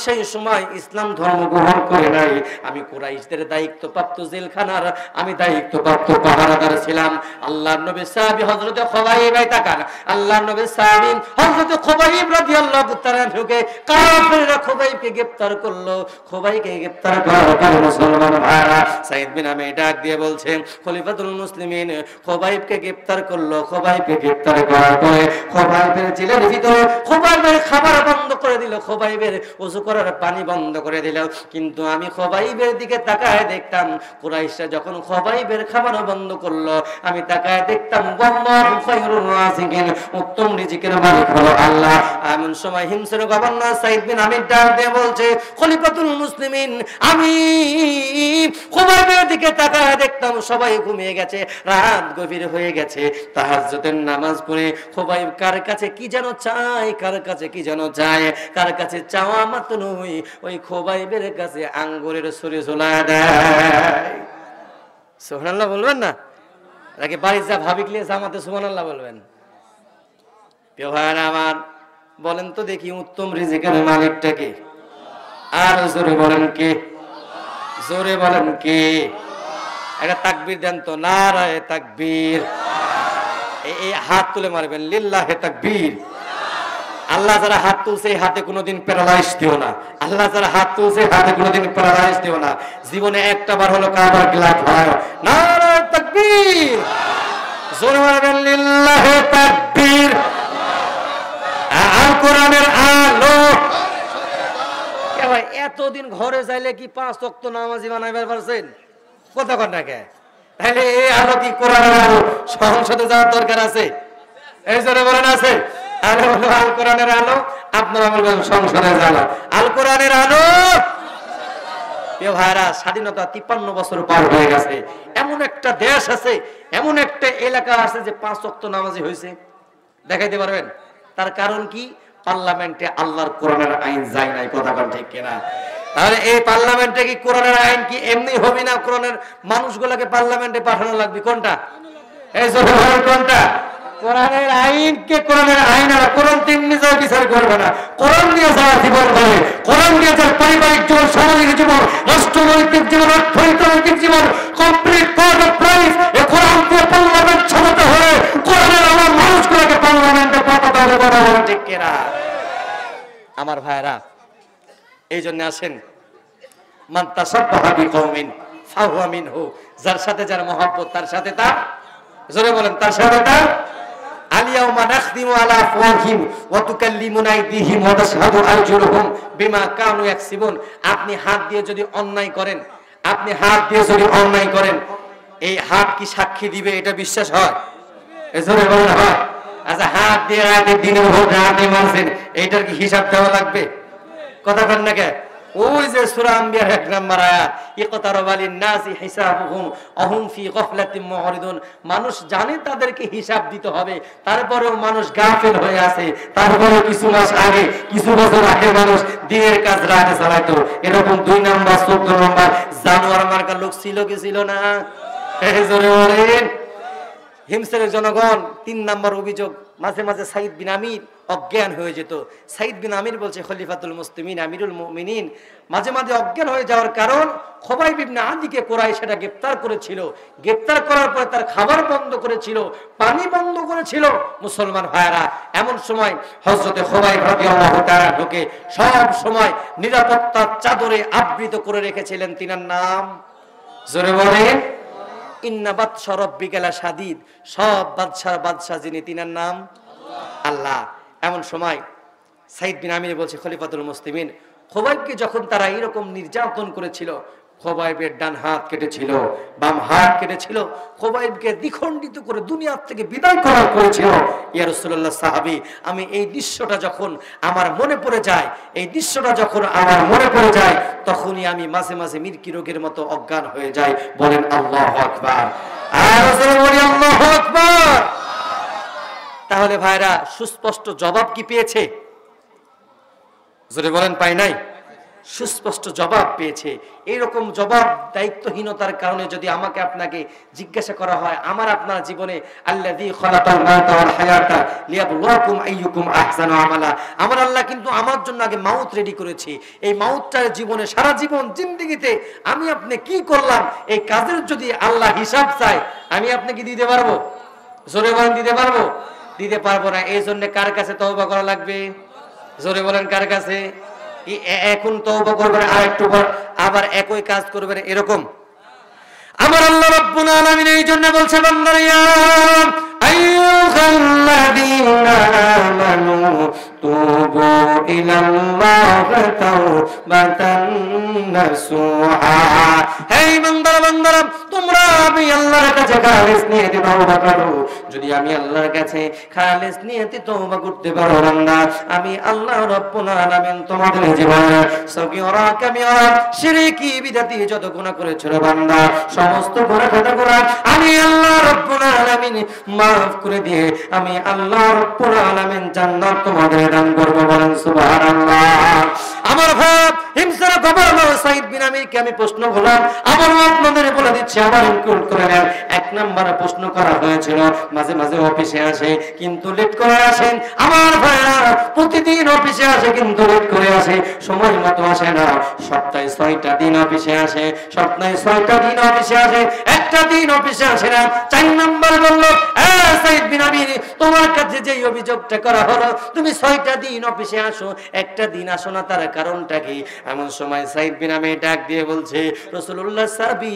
Speaker 1: সেই সময় ইসলাম ধর্ম গ্রহণ করে নাই। আমি কুরাইশদের দায়িত্বপ্রাপ্ত জেলখানার আমি দায়িত্বপ্রাপ্ত পাহারাদার ছিলাম। আল্লাহর নবী সাহাবী হযরত খুবাইব, তাকান, আল্লাহর নবী সাহাবী হযরত খুবাইব রাদিয়াল্লাহু তাআলা ঢুকে কাফেররা খুবাইবকে গ্রেফতার করলো। খুবাইবকে গ্রেফতার করার পর মুসলমান ভাইরা সাইদ বিন আমির ডাক দিয়ে বলছেন, খলিফাতুল মুসলিমিন খুবাইবকে গ্রেফতার করলো। খুবাইবকে গ্রেফতার করার পরে খুবাইবের জেলের ভিতরে খুবাইবের খাবার বন্ধ করে দিল, খুবাইবের ওযু করার পানি বন্ধ করে দিল। কিন্তু আমি খুবাইবের দিকে তাকায় দেখতাম, কুরাইশরা যখন খুবাইবের খাবার বন্ধ করলো, আমি তাকায় দেখতাম আল্লাহু খায়রুর রাযিকিন, উত্তম রিজিকের মালিক হলো আল্লাহ। এমন সময় হিমসের গভর্নর সাইদ বিন আমির ডাক দিয়ে বলছে, খলিফাতুল মুসলিমিন আমি খুবাইবের দিকে তাকায় দেখতাম সবাই ঘুমিয়ে গেছে, রাত গভীর হয়ে গেছে, তাহাজ্জুদের নামাজ পড়ে খুবাইব কার কাছে কি যেন চায়, কার কাছে কি যেন চায়, কার কাছে চাওয়া মাত্র নয়, ওই খুবাইবের কাছে আঙ্গুরের ছুরি ঝোলা দেয়। সুবহানাল্লাহ বলবেন না? নাকি বাড়ি যা ভাবিকলে জামাতে সুবহানাল্লাহ বলবেন? প্রিয় ভাইরা আমার, বলেন তো দেখি উত্তম রিজিকের মালিকটা কে? আর জোরে বলেন কে? জোরে বলেন কে? একটা তাকবীর দেন তো, নারায়ে তাকবীর। এই হাত তুলে মারবেন, লিল্লাহে তাকবীর। আল্লাহ যারা হাত তুলছে হাতে কোনোদিন প্যারালাইজ দিও না। আল্লাহ যারা হাত তুলছে হাতে কোনোদিন প্যারালাইজ দিও না। জীবনে একটা বার হলো কাবার গ্লাভ হয়। নারায়ে তাকবীর। জোরে মারবেন, লিল্লাহে তাকবীর। আল কোরআনের আলো। কে ভাই এতদিন ঘরে যাইলে কি 5 ওয়াক্ত নামাজি বানাইবার পারছেন? কথা কর না কে? তাহলে এই আলো কি কোরআনের আলো? সংসদে যাওয়ার দরকার আছে? এই জোরে বলেন আছে? আলো হলো আল কোরআনের আলো। আপনারা বলবেন সংসদে যাওয়া আল কোরআনের আলো। প্রিয় ভাইরা, স্বাধীনতা 53 বছর পার হয়ে গেছে। এমন একটা দেশ আছে, এমন একটা এলাকা আছে যে 5 ওয়াক্ত নামাজি হয়েছে। দেখাইতে পারবেন? তার কারণ কি? পার্লামেন্টে আল্লাহর কোরআনের আইন যায় নাই, কথা বল ঠিক কিনা? তাহলে এই পার্লামেন্টে কি কোরআনের আইন কি এমনি হবে না? কোরআনের মানুষগুলোকে পার্লামেন্টে পাঠানো লাগবে। কোনটা? এই জোরে কোনটা? কোরআনের আইনকে কোরআনের আইন, আর কোরআন তেমনি যাও বিচার করবে না। কোরআন দিয়ে যাওয়া জীবন হবে, কোরআন দিয়ে যার পারিবারিক জীবন, সামাজিক জীবন, রাষ্ট্রনৈতিক জীবন, অর্থনৈতিক জীবন কমপ্লিট করবে প্রাইস। এই কোরআন দিয়ে পার্লামেন্ট ছাড়াতে হলে কোরআনের আমার মানুষগুলোকে পার্লামেন্টে পাঠাতে হবে, কথা বলেন ঠিক কিনা? আমার ভাইরা, এই জন্য আসেন, মান তাসাব্বাহা বিকওমিন ফাহুয়া মিনহু, যার সাথে যার মহব্বত তার সাথে তার, জোরে বলেন, তার সাথে তার। আলিয়াউমা নাখদিমু আলা আফওয়াহিম ওয়া তুকাল্লিমুনা আইদিহিম ওয়া তাশহাদু আরজুলুহুম বিমা কানু ইয়াকসিবুন। আপনি হাত দিয়ে যদি অন্যায় করেন, আপনি হাত দিয়ে যদি অন্যায় করেন, এই হাত কি সাক্ষী দিবে? এটা বিশ্বাস হয়? জোরে বলেন হয়? আচ্ছা, হাত দিয়ে রাতে দিনের ভোর রাতে মারছেন, এইটার কি হিসাব দেওয়া লাগবে? কথা বলেন না কে? ওই যে সূরা আম্বিয়ার 1 নম্বর আয়াত, ইকতারাবা লিন-নাসি হিসাবুহুম আহুম ফি গফলাতিন মুহরিদুন। মানুষ জানে তাদেরকে হিসাব দিতে হবে, তারপরেও মানুষ গাফিল হয়ে আছে। তারপরে কিছু মাস আগে, কিছু বছর আগে মানুষ দিনের কাজ রাতে চালাইতো। এরকম 2 নম্বর 14 নম্বর জানোয়ার মার্কা লোক ছিল কি ছিল না? জোরে বলেন। হিমসের জনগণ 3 নম্বর অভিযোগ, মাঝে মাঝে সাইদ বিন আমির অজ্ঞান হয়ে যেত। সাইদ বিন আমির বলছে, খলিফাতুল মুসলিমিন আমিরুল মুমিনিন মাঝে মাঝে অজ্ঞান হয়ে যাওয়ার কারণ, খুবাইব ইবনে আদিকে কুরাইশ সেটা গ্রেফতার করেছিল। গ্রেফতার করার পরে তার খাবার বন্ধ করেছিল, পানি বন্ধ করেছিল। মুসলমান ভাইরা, এমন সময় হযরতে খুবাইব রাদিয়াল্লাহু তাআলা ঢুকে সব সময় নিরাপত্তার চাদরে আবৃত করে রেখেছিলেন। তিনার নাম, জোরে বলেন, ইন্না বাতশা রাব্বিকা লাশাদীদ। সব বাদশার বাদশা যিনি, তিনার নাম আল্লাহ। এমন সময় সাইদ বিন আমির বলছে, খলিফাতুল মুসলিমিন, খুবাইবকে যখন তারা এরকম নির্যাতন করেছিল, খুবাইবের ডান হাত কেটেছিল, বাম হাত কেটেছিল, খুবাইবকে দ্বিখণ্ডিত করে দুনিয়া থেকে বিদায় করা করেছিল। ইয়া রাসূলুল্লাহ সাহাবী, আমি এই দৃশ্যটা যখন আমার মনে পড়ে যায়, এই দৃশ্যটা যখন আমার মনে পড়ে যায়, তখনই আমি মাঝে মাঝে মির্কি রোগের মতো অজ্ঞান হয়ে যাই। বলেন আল্লাহু আকবার। আর রাসূল বলি আল্লাহু আকবার। তাহলে ভাইরা, সুস্পষ্ট জবাব কি পেয়েছে? জোরে বলেন, পাই নাই? সুস্পষ্ট জবাব পেয়েছে। এইরকম জবাব দায়িত্বহীনতার কারণে যদি আমাকে আপনাকে জিজ্ঞাসা করা হয়, আমার আপনার জীবনে আল্লাযী খালাকাল মাউতা ওয়াল হায়াতা লিয়াবলুয়াকুম আইয়ুকুম আহসানু আমালা, আমার আল্লাহ কিন্তু আমার জন্য আগে মাউত রেডি করেছে। এই মাউতটার জীবনে, সারা জীবন জিন্দেগিতে আমি আপনি কি করলাম, এই কাজের যদি আল্লাহ হিসাব চায়, আমি আপনাকে দিতে পারবো? জোরে বলেন, দিতে পারবো? দিতে পারবো না। এই জন্য কার কাছে তওবা করা লাগবে? জোরে বলেন, কার কাছে? এখন তওবা করবেন, আর একটু পর আবার একই কাজ করবেন, এরকম। আমার আল্লাহ রাব্বুল আলামিন এই জন্য বলছে, বান্দারা ইয়া আইয়ুহাল্লাযীনা আমানু তুবু ইলাল্লাহি তাওবাতান নাসুহা। হে বান্দারা, তোমরা আমি আল্লাহর কাছে খালিস নিয়তে তওবা করো। যদি আমি আল্লাহর কাছে খালিস নিয়তে তওবা করতে পারো বান্দা, আমি আল্লাহ রাব্বুল আলামিন তোমাদের জীবনে সগীরা কাবীরা শিরকি বিদআতি যত গুনাহ করেছো রে বান্দা, সমস্ত গুনাহ আমি আল্লাহ রাব্বুল আলামিন মাফ করে দিয়ে আমি আল্লাহ রাব্বুল আলামিন জান্নাত তোমাদের দান করব। বলেন সুবহানাল্লাহ। আমার ভাই হিমসার গভর্নর সাইদ বিন আমিরকে আমি প্রশ্ন করলাম, আবার আপনাদের বলে দিচ্ছি, আবার ইনক্লুড করে নেন। 1 নম্বরে প্রশ্ন করা হয়েছিল, মাঝে মাঝে অফিসে আসে কিন্তু লেট করে আসেন। আমার ভাইরা প্রতিদিন অফিসে আসে কিন্তু লেট করে আসে, সময় মতো আসে না। সপ্তাহে 6টা দিন অফিসে আসে, সপ্তাহে 6টা দিন অফিসে আসে, একটা দিন অফিসে আসে না। 4 নম্বর বলল, সাইদ বিন আমির, তোমার কাছে যে অভিযোগটা করা হলো, তুমি 6টা দিন অফিসে আসো, একটা দিন আসো না, তার কারণটা কি? এমন সময় সাইদ বিন আমির ডাক দিয়ে বলছে, রাসূলুল্লাহ সাহাবী,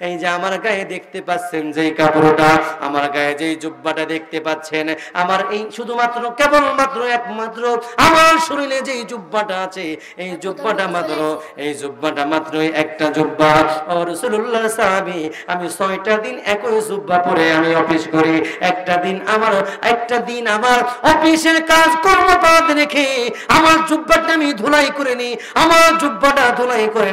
Speaker 1: এই যে আমার গায়ে দেখতে পাচ্ছেন যে কাপড়টা, আমার গায়ে যে জুব্বাটা দেখতে পাচ্ছেন, আমার এই শুধুমাত্র কেবলমাত্র একমাত্র আমার শরীরে যে জুব্বাটা আছে, এই জুব্বাটা মাত্র, এই জুব্বাটা মাত্র একটা জুব্বা। ও রাসূলুল্লাহ সাহাবী, আমি আমি 6টা দিন একই জুব্বা পরে আমি অফিস করি, একটা দিন আমার অফিসের কাজ কর্ম বাদ রেখে আমার জুব্বাটা আমি ধুলাই করে নিই। আমার জুব্বাটা ধুলাই করে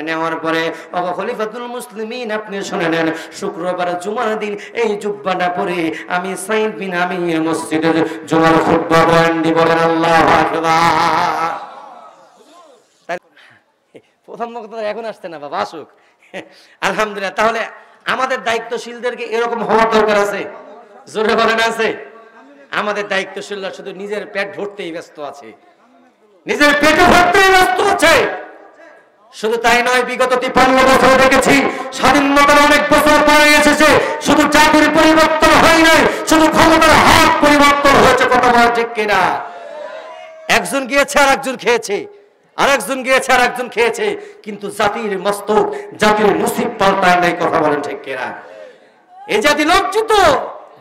Speaker 1: নেওয়ার পরে বাবা খলিফাতুল মুসলিমিন, আপনি শুনে নেন, শুক্রবার জুমার দিন এই জুব্বাটা পরে আমি সাইদ বিন আমির মসজিদে জুমার খুতবা বয়ান দিব। বলেন আল্লাহু আকবার। প্রথম বক্তা এখন আসছে না, বাবা আসুক, আলহামদুলিল্লাহ। তাহলে আমাদের দায়িত্বশীলদেরকে এরকম হওয়ার দরকার আছে, জোরে বলেন আছে। আমাদের দায়িত্বশীলরা শুধু নিজের পেট ভরতেই ব্যস্ত আছে, নিজের পেটে ভরতেই ব্যস্ত আছে। শুধু তাই নয়, বিগত 53 বছর দেখেছি, স্বাধীনতার অনেক বছর পরে এসেছে, শুধু জাতির পরিবর্তন হয় নাই, শুধু ক্ষমতার হাত পরিবর্তন হয়েছে। কথা বলা ঠিক কিনা? একজন গিয়েছে আর একজন খেয়েছে, আরেকজন গিয়েছে আর একজন খেয়েছে, কিন্তু জাতির মস্তক, জাতির নসিব পাল্টায় নাই। কথা বলেন ঠিক কিনা? এই জাতি লজ্জিত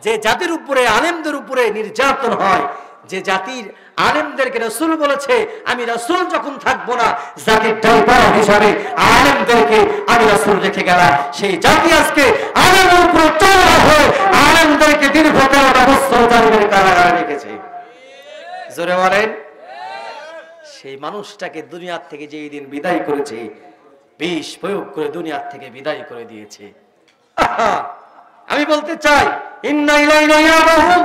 Speaker 1: যে জাতির উপরে, আলেমদের উপরে নির্যাতন হয়, যে জাতির আলেমদেরকে রাসূল বলেছে আমি রাসূল যখন থাকবো না, জাতির ড্রাইভার হিসাবে আলেমদেরকে আমি রাসূল রেখে গেলাম। সেই জাতি আজকে আলেমের উপর চড়া হয়ে আলেমদেরকে দীর্ঘ 13টা বছর জামিনের কারাগারে রেখেছে। জোরে বলেন। সেই মানুষটাকে দুনিয়ার থেকে যেই দিন বিদায় করেছে, বিষ প্রয়োগ করে দুনিয়ার থেকে বিদায় করে দিয়েছে। আমি বলতে চাই, ইন্না ইলাইনা ইয়াবাহুম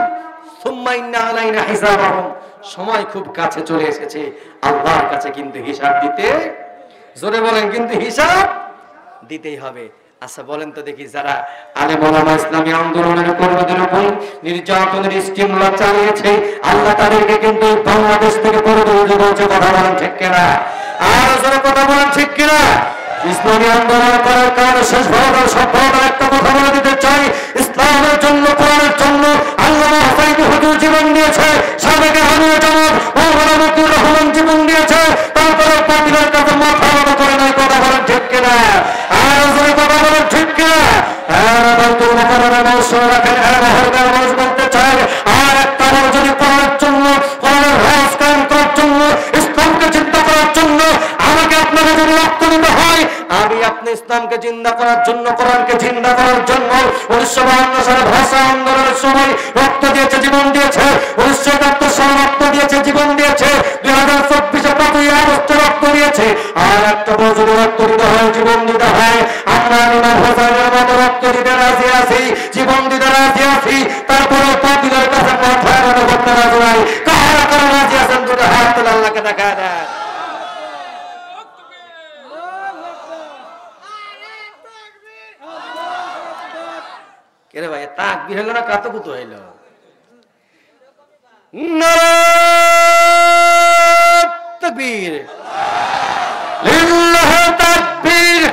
Speaker 1: সুম্মা ইন্না আলাইনা হিসাবাহুম। সময় খুব কাছে চলে এসেছে, আল্লাহর কাছে কিন্তু হিসাব দিতে, জোরে বলেন, কিন্তু হিসাব দিতেই হবে। আচ্ছা বলেন তো দেখি, যারা আলেম ওলামা ইসলামী আন্দোলনের কর্মীদের উপর নির্যাতনের স্টিমুলার চালিয়েছে, আল্লাহ তাদেরকে কিন্তু বাংলাদেশ থেকে করে দিয়েছে। বলছে, কথা বলেন ঠিক কিনা? আর যারা কথা বলেন ঠিক কিনা? ইসলামী আন্দোলন করার কারণে শেষ ভারতের সভ্যতার একটা কথা বলে দিতে চাই, ইসলামের জন্য, কোরআনের জন্য আল্লামা হুসাইন হুজুর জীবন দিয়েছে, সাবেক আমির জামাত মাওলানা মতিউর রহমান জীবন দিয়েছে, তারপরে বাতিলের কাছে মাথা নত করে নাই। কথা বলেন ঠিক কিনা? আর যারা কথা বলেন ঠিক কিনা? আর বাইতুল মুকাররমে মৌসুম রাখেন, মানুষ বলতে চাই, আর একটা বড় যদি কোরআনের জন্য, কোরআনের রাজ কায়েম করার জন্য, ইসলামকে চিন্তা করার জন্য আমাকে আপনাকে যদি রক্ত দিতে হয়, আমি আপনি ইসলামকে জিন্দা করার জন্য, কোরআনকে জিন্দা করার জন্য 1952 সালে ভাষা আন্দোলনের সময় রক্ত দিয়েছে, জীবন দিয়েছে। 1971 সালে রক্ত দিয়েছে, জীবন দিয়েছে। 2024 5ই আগস্টে রক্ত দিয়েছে। আর একটা বছর রক্ত দিতে হয়, জীবন দিতে হয়। আমরা ইমাম হোসেনের মতো রক্ত দিতে রাজি আছি, জীবন দিতে রাজি আছি। তারপরে বাতিলের কাছে মাথা নত করতে রাজি নাই। কারা কারা রাজি আছেন? দুটো হাত তুলে আল্লাহকে দেখা দেন। কে রে ভাই, তাকবীর হলো না কাতকুত হইল? নারায়ে তাকবীর, লিল্লাহি তাকবীর।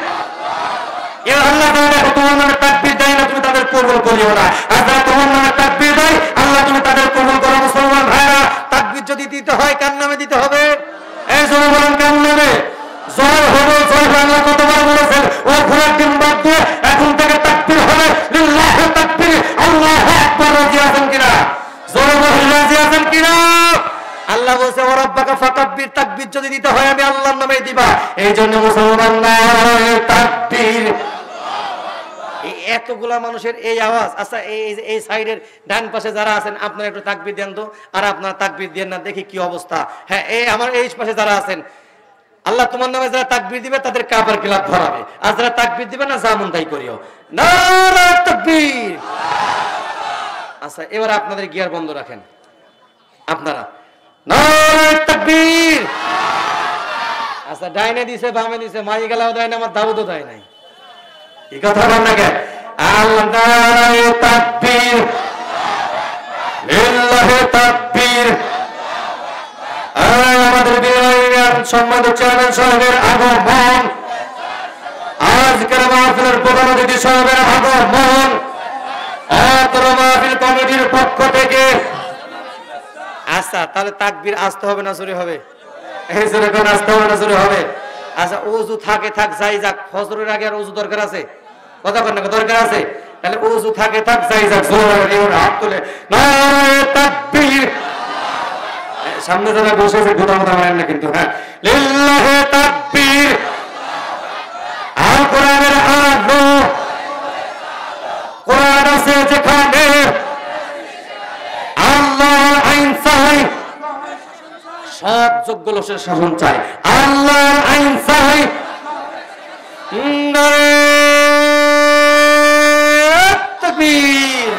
Speaker 1: এ আল্লাহ তাআলা তোমার নামে তাকবীর দেয় না, তুমি তাদের কবুল করিও না। আর যারা তোমার নামে তাকবীর দেয়, আল্লাহ তুমি তাদের কবুল করো। মুসলমান ভাইরা, তাকবীর যদি দিতে হয় কার নামে দিতে হবে? এই জোরে বলেন, কার নামে? জয় হবে, জয় বাংলা কতবার বলেছেন? ও ঘোড়ার ডিম বাদ দিয়ে এখন থেকে তাকবীর হবে, লিল্লাহি তাকবীর, আল্লাহু আকবার। রাজি আছেন কিনা? জোরে বলেন, রাজি আছেন কিনা? আল্লাহ বলছে, ওয়া রাব্বাকা ফাকাব্বির, তাকবীর যদি দিতে হয় আমি আল্লাহর নামে দিবা। এই জন্য মুসলমান নারায়ে তাকবীর। এতগুলা মানুষের এই আওয়াজ। আচ্ছা, এই সাইডের ডান পাশে যারা আছেন, আপনারা একটু তাকবীর দেন তো। আর আপনারা তাকবীর দেন না, দেখি কি অবস্থা। হ্যাঁ, এই আমার এই পাশে যারা আছেন, আল্লাহ তোমার নামে যারা তাকবীর দিবে তাদের কাবার কিলাপ ধরাবে, আর যারা তাকবীর দিবে না জামুন তাই করিও। নারায়ে তাকবীর। আচ্ছা, এবার আপনাদের গিয়ার বন্ধ রাখেন, আপনারা নারায়ে তাকবীর। আচ্ছা, ডাইনে দিছে, বামে দিছে, মাই গেলাও দেয় না, আমার দাউদও দেয় নাই। কি কথা বল না কে? আল্লাহ নারায়ে তাকবীর, লিল্লাহি তাকবীর। আমাদের সম্মানিত চেয়ারম্যান সাহেবের আগমন, আজকের মাহফিলের প্রধান অতিথি সাহেবের আগমন, অত্র মাহফিল কমিটির পক্ষ থেকে। আচ্ছা, তাহলে তাকবীর আসতে হবে না জোরে হবে? এই জোরে কোন আসতে হবে না জোরে হবে? আচ্ছা, ওযু থাকে থাক, যাই যাক, ফজরের আগে আর ওযু দরকার আছে? কথা বলেন না, দরকার আছে? তাহলে ওযু থাকে থাক, যাই যাক, জোরে হাত তুলে নারায়ে তাকবীর। সামনে যারা বসে আছে গোটা গোটা মারেন না কিন্তু। হ্যাঁ, লিল্লাহি তাকবীর। আল কোরআনের সব যোগ্য লোকের শাসন চাই, আল্লাহর আইন চাই। তাকবীর।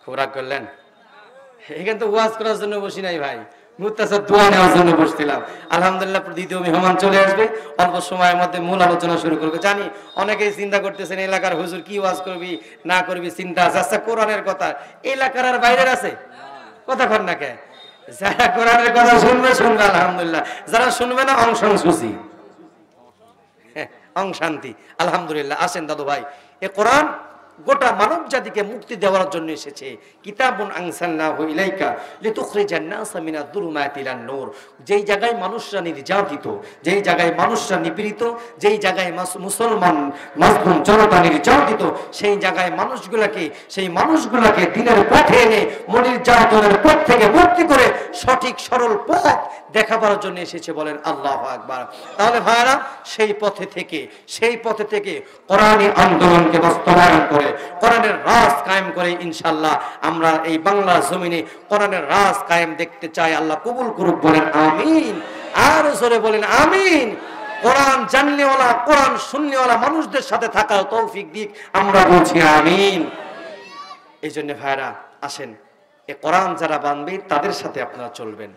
Speaker 1: খুব রাগ করলেন? এখানে তো ওয়াজ করার জন্য বসি নাই ভাই, মুত্তাসার দোয়া নেওয়ার জন্য বসছিলাম। আলহামদুলিল্লাহ দ্বিতীয় মেহমান চলে আসবে, অল্প সময়ের মধ্যে মূল আলোচনা শুরু করবে। জানি অনেকেই চিন্তা করতেছেন এলাকার হুজুর কি ওয়াজ করবি না করবি চিন্তা আছে। আচ্ছা, কোরআনের কথা এলাকার আর বাইরের আছে? কথা কর না কে? যারা কোরআনের কথা শুনবে শুনবে আলহামদুলিল্লাহ, যারা শুনবে না অংশাংশুচি, অংশান্তি। আলহামদুলিল্লাহ। আসেন দাদু ভাই, এ কোরআন গোটা মানব জাতিকে মুক্তি দেওয়ার জন্য এসেছে। কিতাবুন আনসালনাহু ইলাইকা লিতুখরিজান নাসা মিনাদ দুরুমাতি ইলান নূর। যেই জায়গায় মানুষরা নির্যাতিত, যেই জায়গায় মানুষরা নিপীড়িত, যেই জায়গায় মুসলমান মাজলুম জনতা নির্যাতিত, সেই জায়গায় সেই মানুষগুলোকে দিনের পথে এনে নির্যাতনের পথ থেকে মুক্তি করে সঠিক সরল পথ দেখাবার জন্য এসেছে। বলেন আল্লাহু আকবার। তাহলে ভাইরা সেই পথে থেকে কোরআনী আন্দোলনকে বাস্তবায়ন করে কোরআনের রাজ কায়েম করে ইনশাআল্লাহ আমরা এই বাংলা জমিনে কোরআনের রাজ কায়েম দেখতে চাই। আল্লাহ কবুল করুক। বলেন আমিন। আর জোরে বলেন আমিন। কোরআন জাননেওয়ালা, কোরআন শুননেওয়ালা মানুষদের সাথে থাকার তৌফিক দিক, আমরা বলছি আমিন। এই জন্য ভাইরা আসেন, এ কোরআন যারা বানবে তাদের সাথে আপনারা চলবেন।